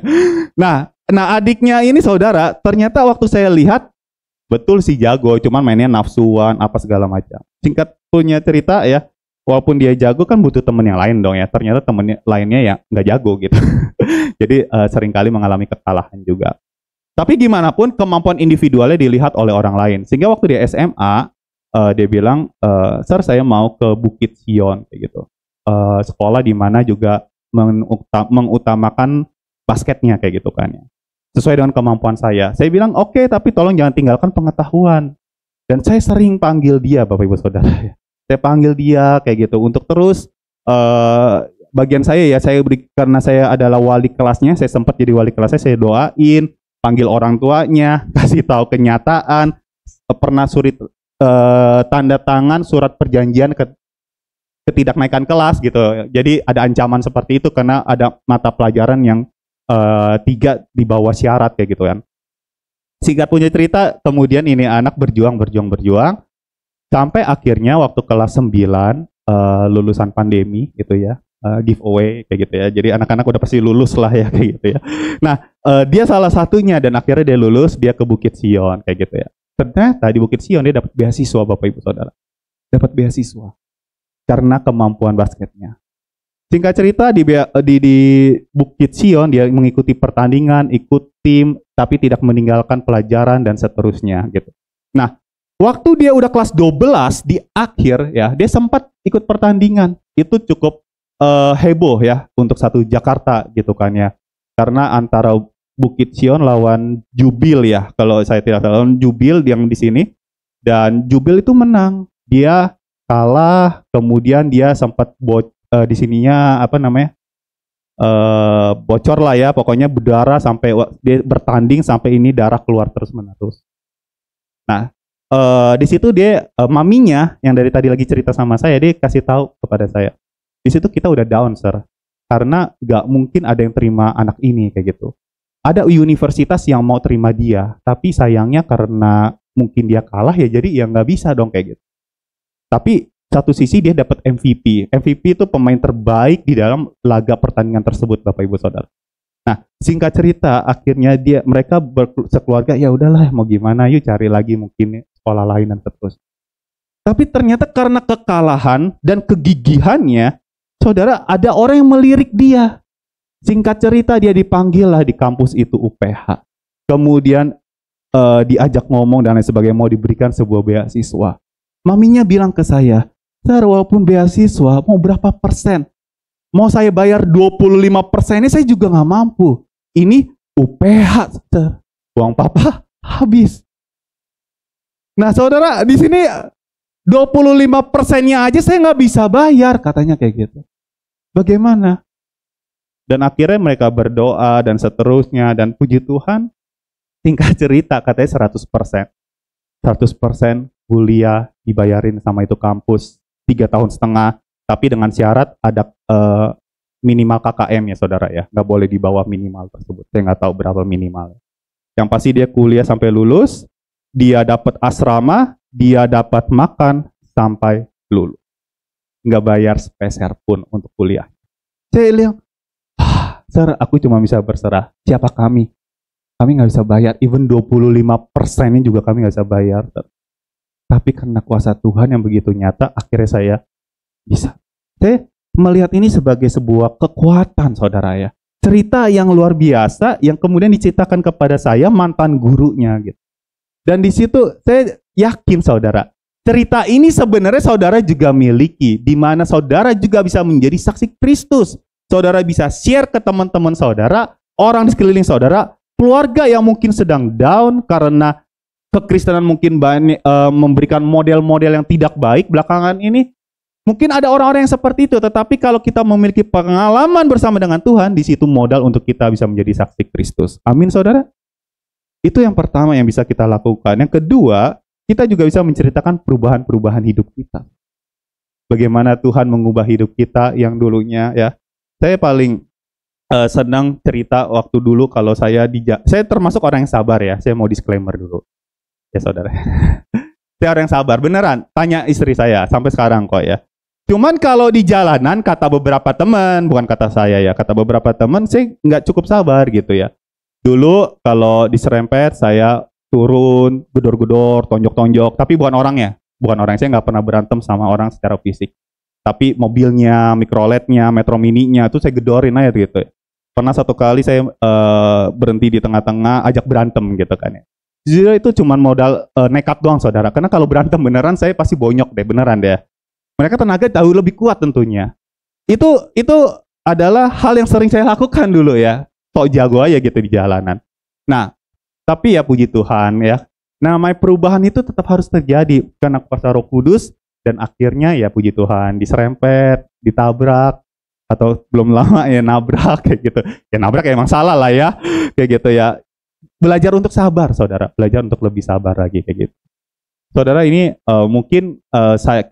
Nah adiknya ini saudara, ternyata waktu saya lihat betul sih jago, cuman mainnya nafsuan apa segala macam. Singkat punya cerita ya, walaupun dia jago kan butuh temen yang lain dong ya. Ternyata temen lainnya ya nggak jago gitu. Jadi seringkali mengalami kekalahan juga. Tapi gimana pun kemampuan individualnya dilihat oleh orang lain. Sehingga waktu dia SMA, dia bilang, "Sir, saya mau ke Bukit Sion," kayak gitu. Sekolah di mana juga mengutamakan basketnya kayak gitu kan ya. Sesuai dengan kemampuan saya. Saya bilang, "Oke, tapi tolong jangan tinggalkan pengetahuan." Dan saya sering panggil dia, Bapak Ibu Saudara ya. Saya panggil dia kayak gitu untuk terus bagian saya ya, karena saya adalah wali kelasnya, saya sempat jadi wali kelasnya, saya doain, panggil orang tuanya, kasih tahu kenyataan, pernah tanda tangan surat perjanjian ketidaknaikan kelas gitu. Jadi ada ancaman seperti itu karena ada mata pelajaran yang 3 di bawah syarat kayak gitu kan. Singkat punya cerita, kemudian ini anak berjuang sampai akhirnya waktu kelas 9 lulusan pandemi gitu ya, giveaway kayak gitu ya. Jadi anak-anak udah pasti lulus lah ya kayak gitu ya. Nah, dia salah satunya dan akhirnya dia lulus, dia ke Bukit Sion kayak gitu ya. Ternyata di Bukit Sion dia dapat beasiswa, Bapak Ibu Saudara. Dapat beasiswa karena kemampuan basketnya. Singkat cerita di Bukit Sion dia mengikuti pertandingan, ikut tim, tapi tidak meninggalkan pelajaran dan seterusnya gitu. Nah, waktu dia udah kelas 12 di akhir ya, dia sempat ikut pertandingan. Itu cukup heboh ya untuk satu Jakarta gitu kan ya. Karena antara Bukit Sion lawan Jubil ya, kalau saya tidak salah, lawan Jubil yang di sini, dan Jubil itu menang. Dia kalah, kemudian dia sempat di sininya apa namanya bocor lah ya, pokoknya berdarah sampai dia bertanding sampai ini darah keluar terus menerus. Nah di situ dia maminya yang dari tadi lagi cerita sama saya, dia kasih tahu kepada saya, di situ kita udah down sir, karena nggak mungkin ada yang terima anak ini kayak gitu. Ada universitas yang mau terima dia, tapi sayangnya karena mungkin dia kalah ya, jadi ya nggak bisa dong kayak gitu. Tapi satu sisi dia dapat MVP. MVP itu pemain terbaik di dalam laga pertandingan tersebut, Bapak Ibu Saudara. Nah, singkat cerita, akhirnya mereka sekeluarga, ya udahlah mau gimana, yuk cari lagi mungkin sekolah lain dan seterusnya. Tapi ternyata karena kekalahan dan kegigihannya, saudara, ada orang yang melirik dia. Singkat cerita dia dipanggil lah di kampus itu UPH. Kemudian diajak ngomong dan lain sebagainya, mau diberikan sebuah beasiswa. Maminya bilang ke saya, "Sir, walaupun beasiswa, mau berapa persen? Mau saya bayar 25%-nya saya juga nggak mampu. Ini UPH, sir. Uang papa habis." Nah, saudara, di sini 25%-nya aja saya nggak bisa bayar, katanya kayak gitu. Bagaimana? Dan akhirnya mereka berdoa dan seterusnya, dan puji Tuhan, singkat cerita katanya 100%. 100% kuliah dibayarin sama itu kampus 3,5 tahun, tapi dengan syarat ada minimal KKM ya saudara ya, nggak boleh di bawah minimal tersebut. Saya nggak tahu berapa minimal. Yang pasti dia kuliah sampai lulus, dia dapat asrama, dia dapat makan sampai lulus, nggak bayar sepeser pun untuk kuliah. Saya bilang, Sir, aku cuma bisa berserah. Siapa kami? Kami nggak bisa bayar. Even 25%-nya juga kami nggak bisa bayar. Tapi karena kuasa Tuhan yang begitu nyata, akhirnya saya bisa. Saya melihat ini sebagai sebuah kekuatan, saudara ya. Cerita yang luar biasa yang kemudian diceritakan kepada saya mantan gurunya gitu. Dan di situ saya yakin, saudara, cerita ini sebenarnya saudara juga miliki, di mana saudara juga bisa menjadi saksi Kristus. Saudara bisa share ke teman-teman saudara, orang di sekeliling saudara, keluarga yang mungkin sedang down karena kekristenan mungkin banyak memberikan model-model yang tidak baik belakangan ini. Mungkin ada orang-orang yang seperti itu, tetapi kalau kita memiliki pengalaman bersama dengan Tuhan, di situ modal untuk kita bisa menjadi saksi Kristus. Amin, saudara. Itu yang pertama yang bisa kita lakukan. Yang kedua, kita juga bisa menceritakan perubahan-perubahan hidup kita. Bagaimana Tuhan mengubah hidup kita yang dulunya ya. Saya paling senang cerita waktu dulu kalau saya termasuk orang yang sabar ya. Saya mau disclaimer dulu. Ya saudara. Saya orang yang sabar, beneran. Tanya istri saya sampai sekarang kok ya. Cuman kalau di jalanan kata beberapa teman, bukan kata saya ya, kata beberapa teman saya nggak cukup sabar gitu ya. Dulu kalau diserempet saya turun, gedor-gedor, tonjok-tonjok, tapi bukan orangnya. Bukan orang, saya nggak pernah berantem sama orang secara fisik. Tapi mobilnya, mikroletnya, metro mininya itu saya gedorin aja gitu. Pernah satu kali saya berhenti di tengah-tengah, ajak berantem gitu kan ya. Jadi itu cuma modal nekat doang, saudara. Karena kalau berantem beneran saya pasti bonyok deh, beneran deh. Mereka tenaga jauh lebih kuat tentunya. Itu adalah hal yang sering saya lakukan dulu ya. Sok jago aja gitu di jalanan. Nah, tapi ya puji Tuhan ya. Namanya perubahan itu tetap harus terjadi karena kuasa Roh Kudus. Dan akhirnya ya puji Tuhan diserempet, ditabrak, atau belum lama ya nabrak kayak gitu. Ya nabrak ya emang salah lah ya, kayak gitu ya. Belajar untuk sabar, saudara. Belajar untuk lebih sabar lagi kayak gitu. Saudara, ini mungkin saya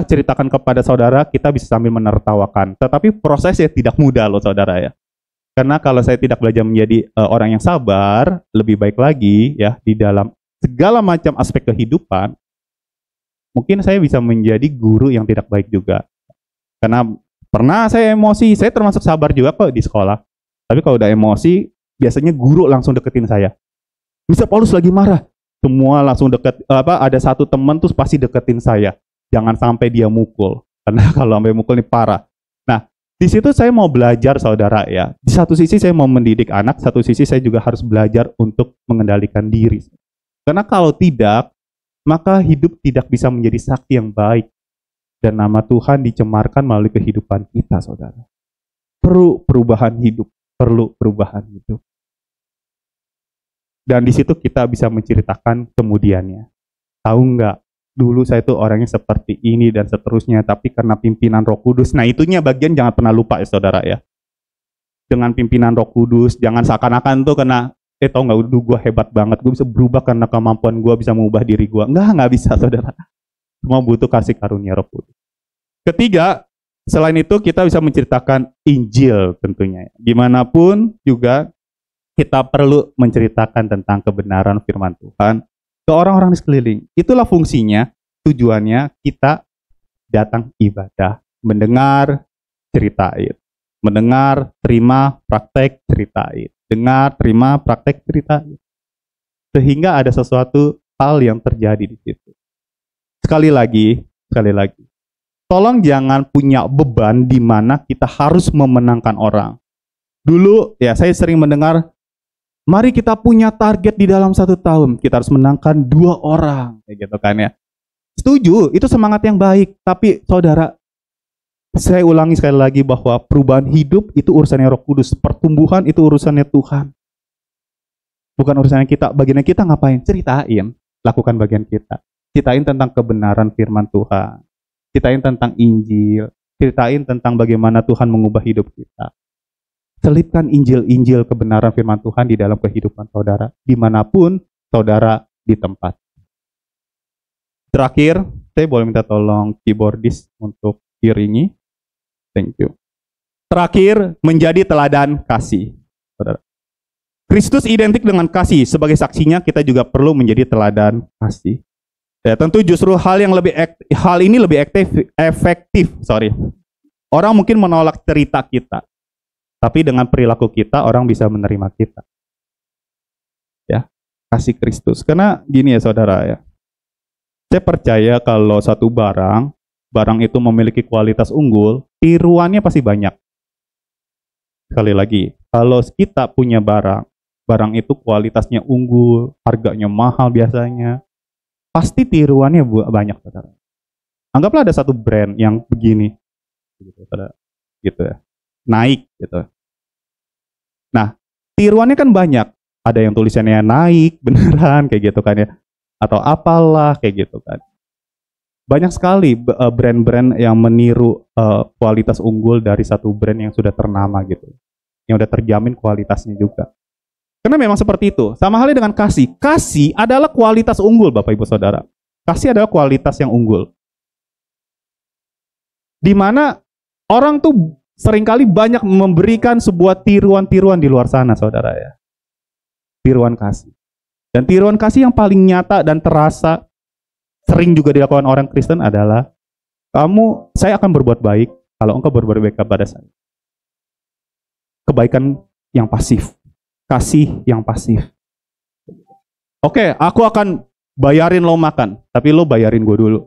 ceritakan kepada saudara, kita bisa sambil menertawakan. Tetapi prosesnya tidak mudah loh, saudara ya. Karena kalau saya tidak belajar menjadi orang yang sabar, lebih baik lagi ya di dalam segala macam aspek kehidupan. Mungkin saya bisa menjadi guru yang tidak baik juga. Karena pernah saya emosi, saya termasuk sabar juga kok di sekolah. Tapi kalau udah emosi, biasanya guru langsung deketin saya. Mr. Paulus lagi marah, semua langsung deket. Ada satu teman tuh pasti deketin saya. Jangan sampai dia mukul, karena kalau sampai mukul ini parah. Nah, di situ saya mau belajar, saudara ya. Di satu sisi saya mau mendidik anak, satu sisi saya juga harus belajar untuk mengendalikan diri. Karena kalau tidak, maka hidup tidak bisa menjadi saksi yang baik. Dan nama Tuhan dicemarkan melalui kehidupan kita, saudara. Perlu perubahan hidup. Perlu perubahan hidup. Dan di situ kita bisa menceritakan kemudiannya. Tahu nggak? Dulu saya tuh orangnya seperti ini dan seterusnya. Tapi karena pimpinan Roh Kudus. Nah itunya bagian jangan pernah lupa ya, saudara ya. Dengan pimpinan Roh Kudus. Jangan seakan-akan tuh karena tau nggak, gue hebat banget, gue bisa berubah karena kemampuan gue bisa mengubah diri gue. Nggak bisa, saudara. Semua butuh kasih karunia Roh Kudus. Ketiga, selain itu kita bisa menceritakan Injil tentunya. Gimana pun juga kita perlu menceritakan tentang kebenaran firman Tuhan ke orang-orang di sekeliling. Itulah fungsinya, tujuannya kita datang ibadah, mendengar, ceritain. Mendengar, terima, praktek, ceritain. Dengar, terima, praktek, cerita. Sehingga ada sesuatu hal yang terjadi di situ. Sekali lagi, tolong jangan punya beban di mana kita harus memenangkan orang. Dulu ya saya sering mendengar, mari kita punya target di dalam 1 tahun, kita harus menangkan 2 orang, kayak gitu kan ya. Setuju, itu semangat yang baik. Tapi saudara, saya ulangi sekali lagi bahwa perubahan hidup itu urusannya Roh Kudus. Pertumbuhan itu urusannya Tuhan. Bukan urusannya kita. Bagiannya kita ngapain? Ceritain. Lakukan bagian kita. Ceritain tentang kebenaran firman Tuhan. Ceritain tentang Injil. Ceritain tentang bagaimana Tuhan mengubah hidup kita. Selipkan Injil-Injil kebenaran firman Tuhan di dalam kehidupan saudara. Dimanapun saudara di tempat. Terakhir, saya boleh minta tolong keyboardis untuk iringi. Thank you. Terakhir, menjadi teladan kasih. Saudara. Kristus identik dengan kasih. Sebagai saksinya, kita juga perlu menjadi teladan kasih. Ya, tentu justru hal ini lebih efektif. Orang mungkin menolak cerita kita. Tapi dengan perilaku kita, orang bisa menerima kita. Ya, kasih Kristus. Karena gini ya saudara ya, saya percaya kalau satu barang itu memiliki kualitas unggul, tiruannya pasti banyak. Sekali lagi, kalau kita punya barang itu kualitasnya unggul, harganya mahal biasanya, pasti tiruannya banyak, saudara. Anggaplah ada satu brand yang begini, gitu ya, naik, gitu. Nah, tiruannya kan banyak. Ada yang tulisannya naik, beneran, kayak gitu kan ya, atau apalah, kayak gitu kan. Banyak sekali brand-brand yang meniru kualitas unggul dari satu brand yang sudah ternama gitu. Yang udah terjamin kualitasnya juga. Karena memang seperti itu. Sama halnya dengan kasih. Kasih adalah kualitas unggul Bapak Ibu Saudara. Kasih adalah kualitas yang unggul. Di mana orang tuh seringkali banyak memberikan sebuah tiruan-tiruan di luar sana Saudara ya. Tiruan kasih. Dan tiruan kasih yang paling nyata dan terasa sering juga dilakukan orang Kristen adalah saya akan berbuat baik kalau engkau berbuat baik kepada saya. Kebaikan yang pasif, kasih yang pasif. Oke, aku akan bayarin lo makan, tapi lo bayarin gue dulu.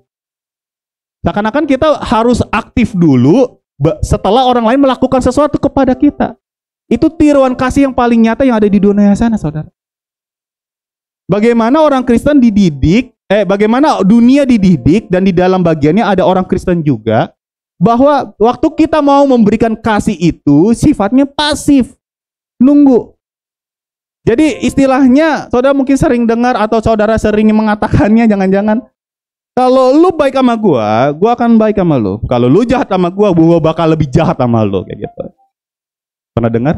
Seakan-akan kita harus aktif dulu setelah orang lain melakukan sesuatu kepada kita. Itu tiruan kasih yang paling nyata yang ada di dunia sana, saudara. Bagaimana orang Kristen dididik, bagaimana dunia dididik dan di dalam bagiannya ada orang Kristen juga, bahwa waktu kita mau memberikan kasih itu sifatnya pasif, nunggu. Jadi istilahnya, saudara mungkin sering dengar atau saudara sering mengatakannya, jangan-jangan, kalau lu baik sama gua akan baik sama lu. Kalau lu jahat sama gua bakal lebih jahat sama lu, kayak gitu. Pernah dengar?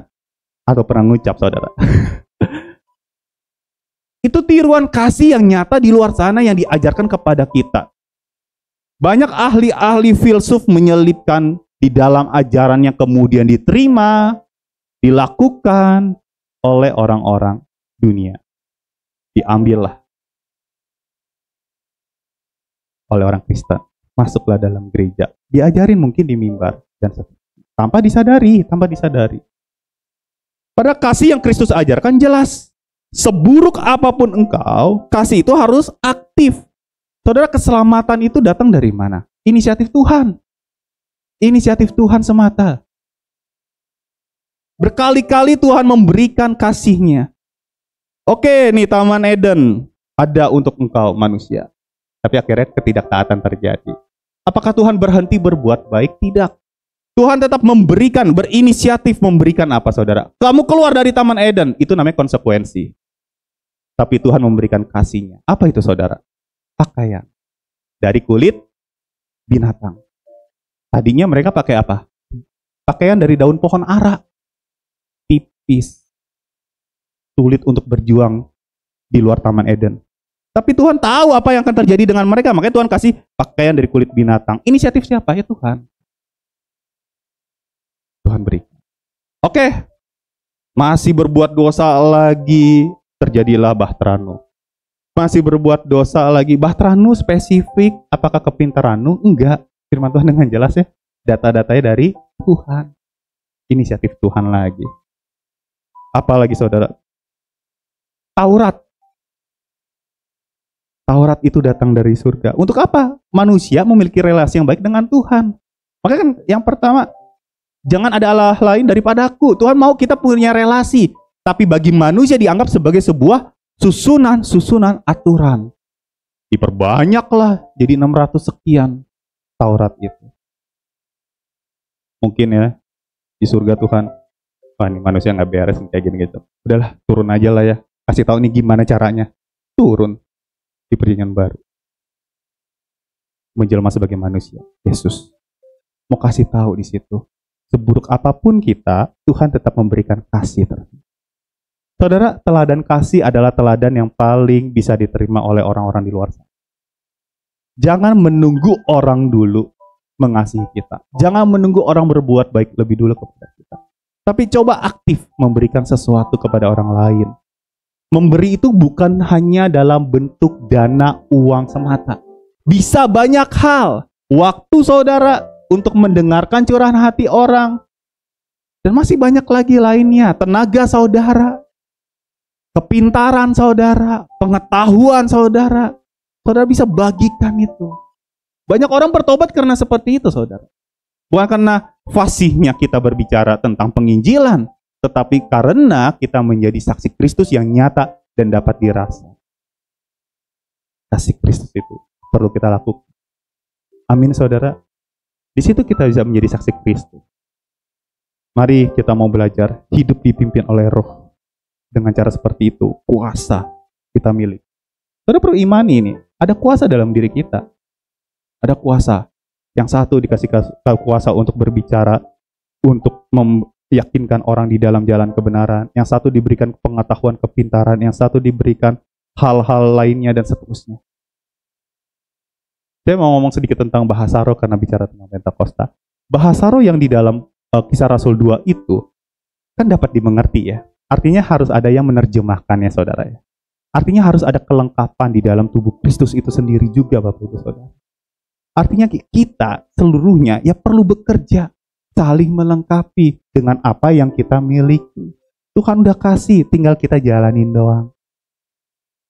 Atau pernah ngucap, saudara? Itu tiruan kasih yang nyata di luar sana yang diajarkan kepada kita. Banyak ahli-ahli filsuf menyelipkan di dalam ajaran yang kemudian diterima, dilakukan oleh orang-orang dunia. Diambillah oleh orang Kristen. Masuklah dalam gereja. Diajarin mungkin di mimbar. Dan tanpa disadari. Padahal kasih yang Kristus ajarkan jelas. Seburuk apapun engkau, kasih itu harus aktif. Saudara, keselamatan itu datang dari mana? Inisiatif Tuhan. Inisiatif Tuhan semata. Berkali-kali Tuhan memberikan kasih-Nya. Oke, nih Taman Eden ada untuk engkau manusia. Tapi akhirnya ketidaktaatan terjadi. Apakah Tuhan berhenti berbuat baik? Tidak. Tuhan tetap memberikan, berinisiatif memberikan apa, saudara? Kamu keluar dari Taman Eden, itu namanya konsekuensi. Tapi Tuhan memberikan kasih-Nya. Apa itu, saudara? Pakaian. Dari kulit binatang. Tadinya mereka pakai apa? Pakaian dari daun pohon ara. Tipis. Sulit untuk berjuang di luar Taman Eden. Tapi Tuhan tahu apa yang akan terjadi dengan mereka. Makanya Tuhan kasih pakaian dari kulit binatang. Inisiatif siapa? Ya Tuhan. Tuhan beri. Oke. Masih berbuat dosa lagi. Terjadilah bahteranu. Masih berbuat dosa lagi. Bahteranu spesifik. Apakah kepintaranmu? Enggak. Firman Tuhan dengan jelas ya. Data-datanya dari Tuhan. Inisiatif Tuhan lagi. Apalagi saudara? Taurat. Taurat itu datang dari surga. Untuk apa? Manusia memiliki relasi yang baik dengan Tuhan. Makanya kan yang pertama, jangan ada Allah lain daripada aku. Tuhan mau kita punya relasi. Tapi bagi manusia dianggap sebagai sebuah susunan aturan. Diperbanyaklah jadi 600 sekian Taurat itu. Mungkin ya di surga Tuhan, wah ini manusia nggak beres kayak gini gitu. Udahlah turun aja lah ya. Kasih tahu nih gimana caranya. Turun di perjanjian baru. Menjelma sebagai manusia. Yesus mau kasih tahu di situ. Seburuk apapun kita, Tuhan tetap memberikan kasih terus. Saudara, teladan kasih adalah teladan yang paling bisa diterima oleh orang-orang di luar sana. Jangan menunggu orang dulu mengasihi kita. Jangan menunggu orang berbuat baik lebih dulu kepada kita. Tapi coba aktif memberikan sesuatu kepada orang lain. Memberi itu bukan hanya dalam bentuk dana, uang semata. Bisa banyak hal. Waktu saudara untuk mendengarkan curahan hati orang. Dan masih banyak lagi lainnya. Tenaga saudara, kepintaran saudara, pengetahuan saudara. Saudara bisa bagikan itu. Banyak orang bertobat karena seperti itu, saudara. Bukan karena fasihnya kita berbicara tentang penginjilan, tetapi karena kita menjadi saksi Kristus yang nyata dan dapat dirasa. Saksi Kristus itu perlu kita lakukan. Amin, saudara. Di situ kita bisa menjadi saksi Kristus. Mari kita mau belajar hidup dipimpin oleh Roh. Dengan cara seperti itu, kuasa kita milik. Saudara perlu imani ini, ada kuasa dalam diri kita. Ada kuasa. Yang satu dikasih kuasa untuk berbicara, untuk meyakinkan orang di dalam jalan kebenaran. Yang satu diberikan pengetahuan, kepintaran. Yang satu diberikan hal-hal lainnya dan seterusnya. Saya mau ngomong sedikit tentang bahasa roh karena bicara tentang Pentakosta. Bahasa roh yang di dalam Kisah Rasul 2 itu kan dapat dimengerti ya. Artinya harus ada yang menerjemahkannya, saudara ya. Artinya harus ada kelengkapan di dalam tubuh Kristus itu sendiri juga, Bapak Ibu Saudara. Artinya kita seluruhnya ya perlu bekerja, saling melengkapi dengan apa yang kita miliki. Tuhan udah kasih, tinggal kita jalanin doang.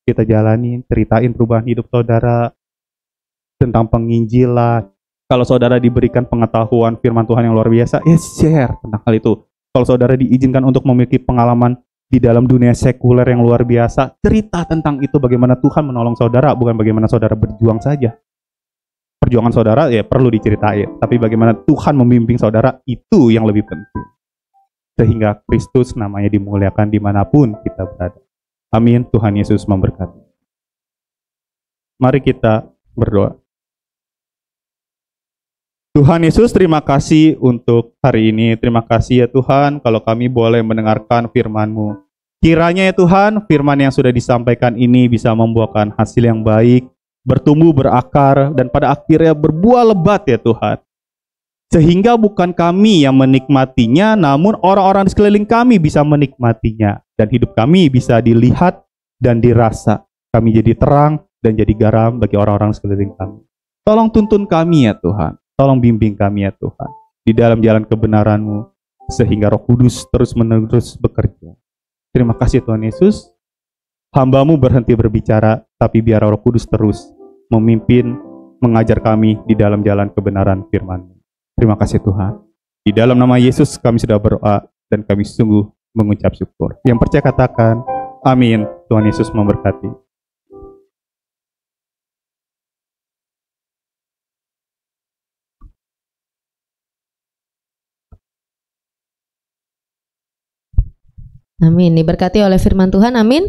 Kita jalanin, ceritain perubahan hidup saudara, tentang penginjilan. Kalau saudara diberikan pengetahuan firman Tuhan yang luar biasa, ya share tentang hal itu. Kalau saudara diizinkan untuk memiliki pengalaman di dalam dunia sekuler yang luar biasa, cerita tentang itu, bagaimana Tuhan menolong saudara, bukan bagaimana saudara berjuang saja. Perjuangan saudara ya perlu diceritain, tapi bagaimana Tuhan membimbing saudara, itu yang lebih penting. Sehingga Kristus namanya dimuliakan dimanapun kita berada. Amin, Tuhan Yesus memberkati. Mari kita berdoa. Tuhan Yesus, terima kasih untuk hari ini. Terima kasih ya Tuhan, kalau kami boleh mendengarkan firman-Mu. Kiranya ya Tuhan, firman yang sudah disampaikan ini bisa membuahkan hasil yang baik, bertumbuh, berakar, dan pada akhirnya berbuah lebat ya Tuhan. Sehingga bukan kami yang menikmatinya, namun orang-orang di sekeliling kami bisa menikmatinya. Dan hidup kami bisa dilihat dan dirasa. Kami jadi terang dan jadi garam bagi orang-orang sekeliling kami. Tolong tuntun kami ya Tuhan. Tolong bimbing kami ya Tuhan, di dalam jalan kebenaran-Mu, sehingga Roh Kudus terus-menerus bekerja. Terima kasih Tuhan Yesus, hamba-Mu berhenti berbicara, tapi biar Roh Kudus terus memimpin, mengajar kami di dalam jalan kebenaran firman-Mu. Terima kasih Tuhan. Di dalam nama Yesus kami sudah berdoa, dan kami sungguh mengucap syukur. Yang percaya katakan, amin. Tuhan Yesus memberkati. Amin, diberkati oleh firman Tuhan, amin.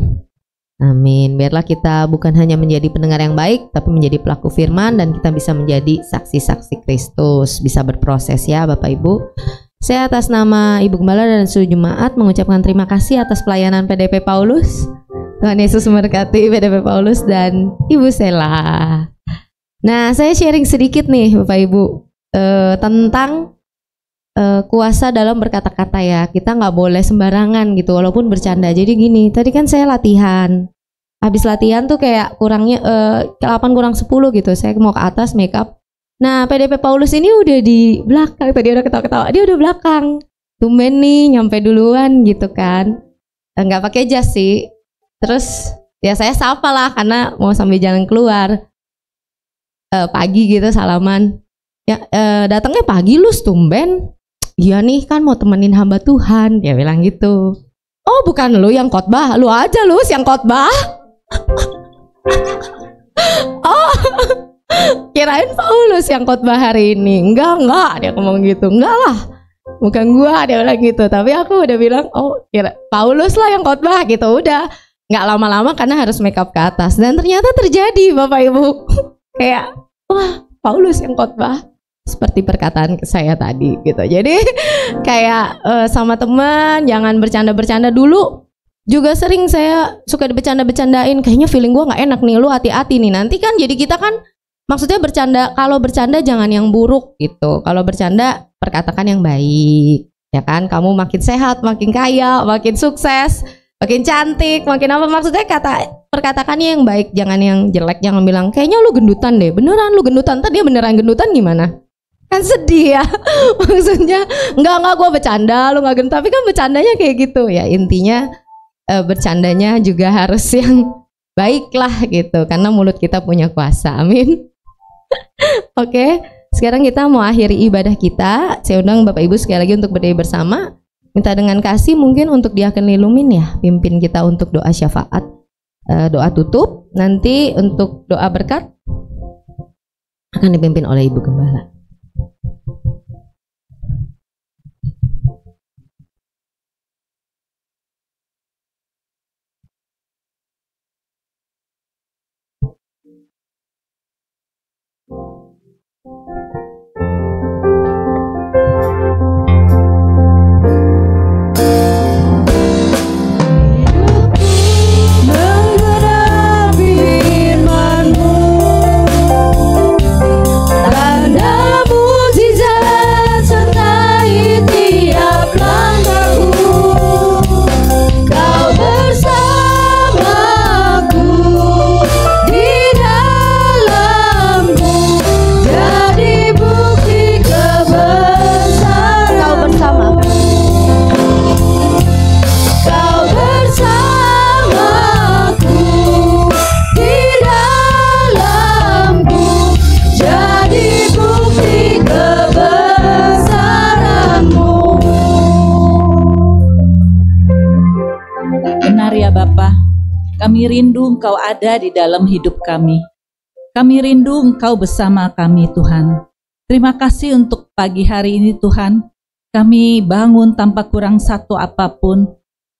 Amin, biarlah kita bukan hanya menjadi pendengar yang baik, tapi menjadi pelaku firman, dan kita bisa menjadi saksi-saksi Kristus, bisa berproses ya Bapak Ibu. Saya atas nama Ibu Gembala dan seluruh jemaat mengucapkan terima kasih atas pelayanan PDP Paulus. Tuhan Yesus memberkati PDP Paulus dan Ibu Sela. Nah, saya sharing sedikit nih Bapak Ibu tentang kuasa dalam berkata-kata ya. Kita nggak boleh sembarangan gitu walaupun bercanda. Jadi gini, tadi kan saya latihan, habis latihan tuh kayak kurangnya 8 kurang 10 gitu, saya mau ke atas make up. Nah PDP Paulus ini udah di belakang, tadi udah ketawa-ketawa, dia udah belakang, tumben nih nyampe duluan gitu kan, nggak pakai jas sih. Terus ya saya sapa lah karena mau sambil jalan keluar, pagi gitu salaman ya, datangnya pagi lu tumben. Iya nih kan mau temenin hamba Tuhan, dia bilang gitu. Oh bukan lu yang khotbah, lu aja lu yang khotbah. Oh kirain Paulus yang khotbah hari ini. Enggak, dia ngomong gitu. Enggak lah, bukan gua, dia bilang gitu. Tapi aku udah bilang, oh kira Paulus lah yang khotbah gitu. Udah, nggak lama-lama karena harus make up ke atas. Dan ternyata terjadi Bapak Ibu. Kayak, wah Paulus yang khotbah. Seperti perkataan saya tadi gitu. Jadi kayak sama teman jangan bercanda-bercanda dulu. Juga sering saya suka bercanda-bercandain, kayaknya feeling gua nggak enak nih, lu hati-hati nih. Nanti kan jadi kita kan maksudnya bercanda, kalau bercanda jangan yang buruk gitu. Kalau bercanda perkatakan yang baik. Ya kan, kamu makin sehat, makin kaya, makin sukses, makin cantik, makin apa, maksudnya perkatakannya yang baik, jangan yang jelek. Jangan bilang kayaknya lu gendutan deh. Beneran lu gendutan, ntar dia beneran gendutan gimana? Kan sedih ya. Maksudnya enggak gue bercanda, lu nggak tapi kan bercandanya kayak gitu ya. Intinya bercandanya juga harus yang baik lah gitu, karena mulut kita punya kuasa. Amin. Oke, sekarang kita mau akhiri ibadah kita. Saya undang Bapak Ibu sekali lagi untuk berdiri bersama. Minta dengan kasih mungkin untuk Diaken Lilumin ya, pimpin kita untuk doa syafaat, doa tutup. Nanti untuk doa berkat akan dipimpin oleh Ibu Gembala. Kami rindu Engkau ada di dalam hidup kami. Kami rindu Engkau bersama kami, Tuhan. Terima kasih untuk pagi hari ini, Tuhan. Kami bangun tanpa kurang satu apapun.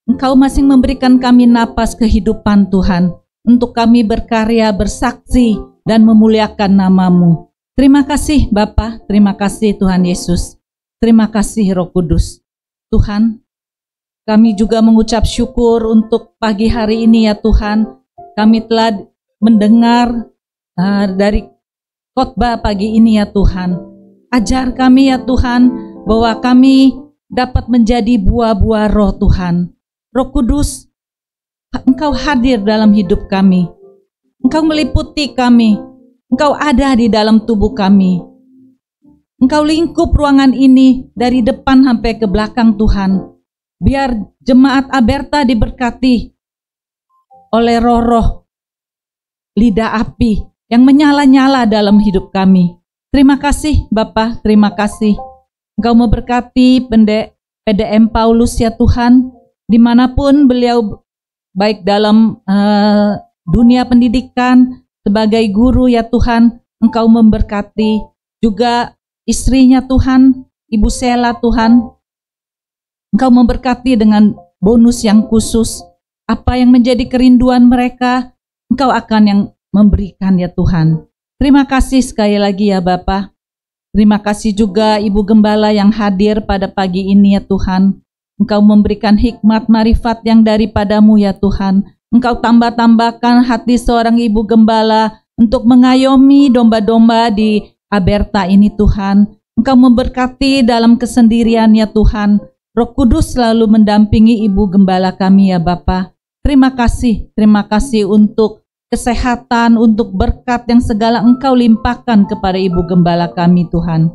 Engkau masih memberikan kami napas kehidupan, Tuhan, untuk kami berkarya, bersaksi, dan memuliakan nama-Mu. Terima kasih Bapa, terima kasih Tuhan Yesus. Terima kasih Roh Kudus. Tuhan, kami juga mengucap syukur untuk pagi hari ini ya Tuhan. Kami telah mendengar dari khotbah pagi ini ya Tuhan. Ajar kami ya Tuhan bahwa kami dapat menjadi buah-buah roh Tuhan. Roh Kudus, Engkau hadir dalam hidup kami. Engkau meliputi kami. Engkau ada di dalam tubuh kami. Engkau lingkup ruangan ini dari depan sampai ke belakang Tuhan. Biar jemaat Aberta diberkati oleh roh-roh lidah api yang menyala-nyala dalam hidup kami. Terima kasih Bapa, terima kasih. Engkau memberkati PDM Paulus ya Tuhan, dimanapun beliau baik dalam dunia pendidikan, sebagai guru ya Tuhan, Engkau memberkati. Juga istrinya Tuhan, Ibu Sela Tuhan, Engkau memberkati dengan bonus yang khusus. Apa yang menjadi kerinduan mereka, Engkau akan yang memberikan ya Tuhan. Terima kasih sekali lagi ya Bapa. Terima kasih juga Ibu Gembala yang hadir pada pagi ini ya Tuhan. Engkau memberikan hikmat marifat yang daripada-Mu ya Tuhan. Engkau tambah-tambahkan hati seorang Ibu Gembala untuk mengayomi domba-domba di Aberta ini Tuhan. Engkau memberkati dalam kesendirian ya Tuhan. Roh Kudus selalu mendampingi Ibu Gembala kami ya Bapa. Terima kasih untuk kesehatan, untuk berkat yang segala Engkau limpahkan kepada Ibu Gembala kami Tuhan.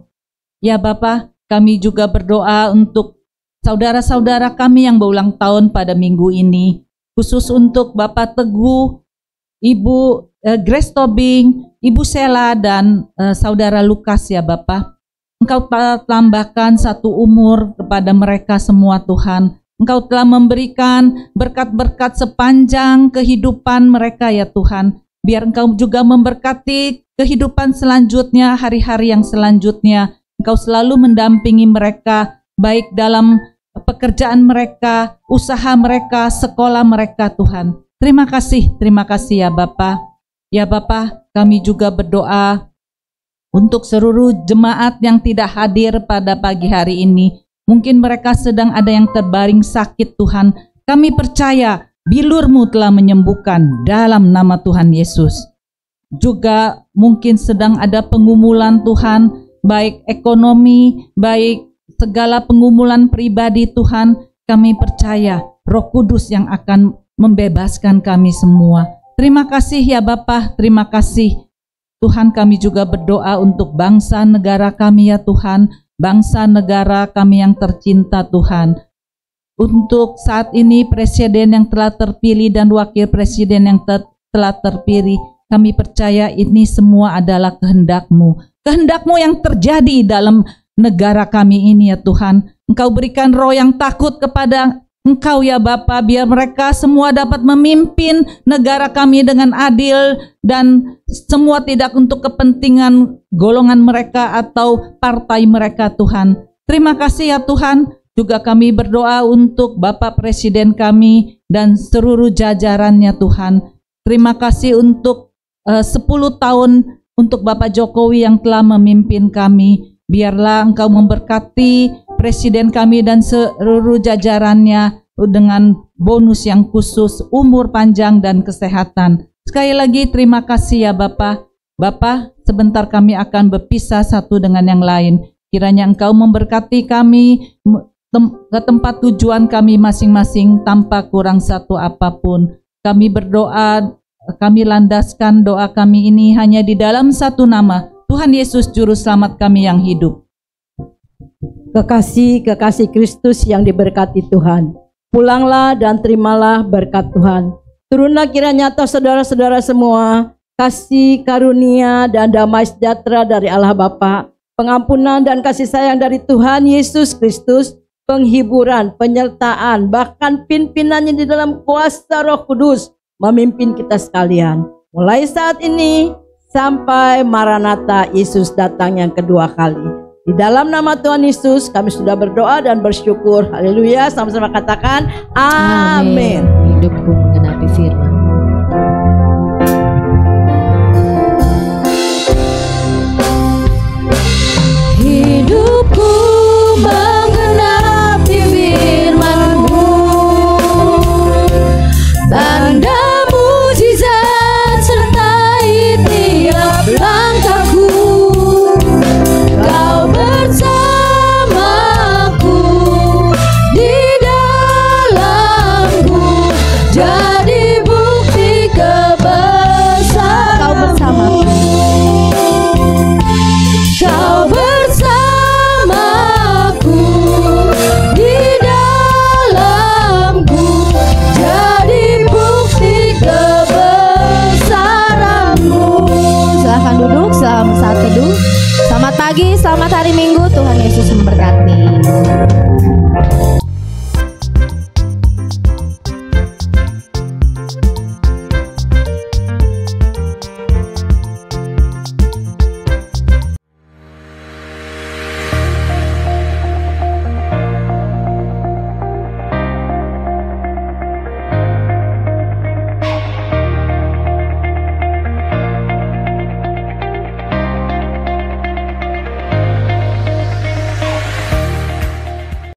Ya Bapa, kami juga berdoa untuk saudara-saudara kami yang berulang tahun pada minggu ini. Khusus untuk Bapak Teguh, Ibu Grace Tobing, Ibu Sela, dan Saudara Lukas ya Bapak. Engkau telah tambahkan satu umur kepada mereka semua Tuhan. Engkau telah memberikan berkat-berkat sepanjang kehidupan mereka ya Tuhan. Biar Engkau juga memberkati kehidupan selanjutnya, hari-hari yang selanjutnya. Engkau selalu mendampingi mereka, baik dalam pekerjaan mereka, usaha mereka, sekolah mereka Tuhan. Terima kasih ya Bapa. Ya Bapa, kami juga berdoa untuk seluruh jemaat yang tidak hadir pada pagi hari ini. Mungkin mereka sedang ada yang terbaring sakit Tuhan. Kami percaya bilur-Mu telah menyembuhkan dalam nama Tuhan Yesus. Juga mungkin sedang ada pengumulan Tuhan, baik ekonomi, baik segala pengumulan pribadi Tuhan. Kami percaya Roh Kudus yang akan membebaskan kami semua. Terima kasih ya Bapa, terima kasih. Tuhan, kami juga berdoa untuk bangsa negara kami ya Tuhan, bangsa negara kami yang tercinta Tuhan. Untuk saat ini presiden yang telah terpilih dan wakil presiden yang telah terpilih, kami percaya ini semua adalah kehendak-Mu. Kehendak-Mu yang terjadi dalam negara kami ini ya Tuhan. Engkau berikan roh yang takut kepada Engkau ya Bapa, biar mereka semua dapat memimpin negara kami dengan adil dan semua tidak untuk kepentingan golongan mereka atau partai mereka Tuhan. Terima kasih ya Tuhan. Juga kami berdoa untuk Bapak Presiden kami dan seluruh jajarannya Tuhan. Terima kasih untuk 10 tahun untuk Bapak Jokowi yang telah memimpin kami. Biarlah Engkau memberkati Presiden kami dan seluruh jajarannya dengan bonus yang khusus, umur panjang dan kesehatan. Sekali lagi terima kasih ya Bapak. Bapak, sebentar kami akan berpisah satu dengan yang lain. Kiranya Engkau memberkati kami ke tempat tujuan kami masing-masing tanpa kurang satu apapun. Kami berdoa, kami landaskan doa kami ini hanya di dalam satu nama, Tuhan Yesus Juru Selamat kami yang hidup. Kekasih Kristus yang diberkati Tuhan, pulanglah dan terimalah berkat Tuhan. Turunlah kiranya atas saudara-saudara semua kasih karunia dan damai sejahtera dari Allah Bapa, pengampunan dan kasih sayang dari Tuhan Yesus Kristus, penghiburan, penyertaan, bahkan pimpinannya di dalam kuasa Roh Kudus memimpin kita sekalian. Mulai saat ini sampai Maranatha, Yesus datang yang kedua kali. Di dalam nama Tuhan Yesus kami sudah berdoa dan bersyukur. Haleluya, sama-sama katakan amin. Hidupku menggenapi firman. Hidupku menggenapi firman-Mu, tanda mujizat sertai tiap langkahku. Kau bersamaku di dalamku, jadi bukti kebesaran-Mu. Kau bersamaku. Kau bersamaku di dalamku, jadi bukti kebesaran-Mu. Silahkan duduk selama saat teduh. Selamat pagi, selamat hari Minggu. Tuhan Yesus memberkati.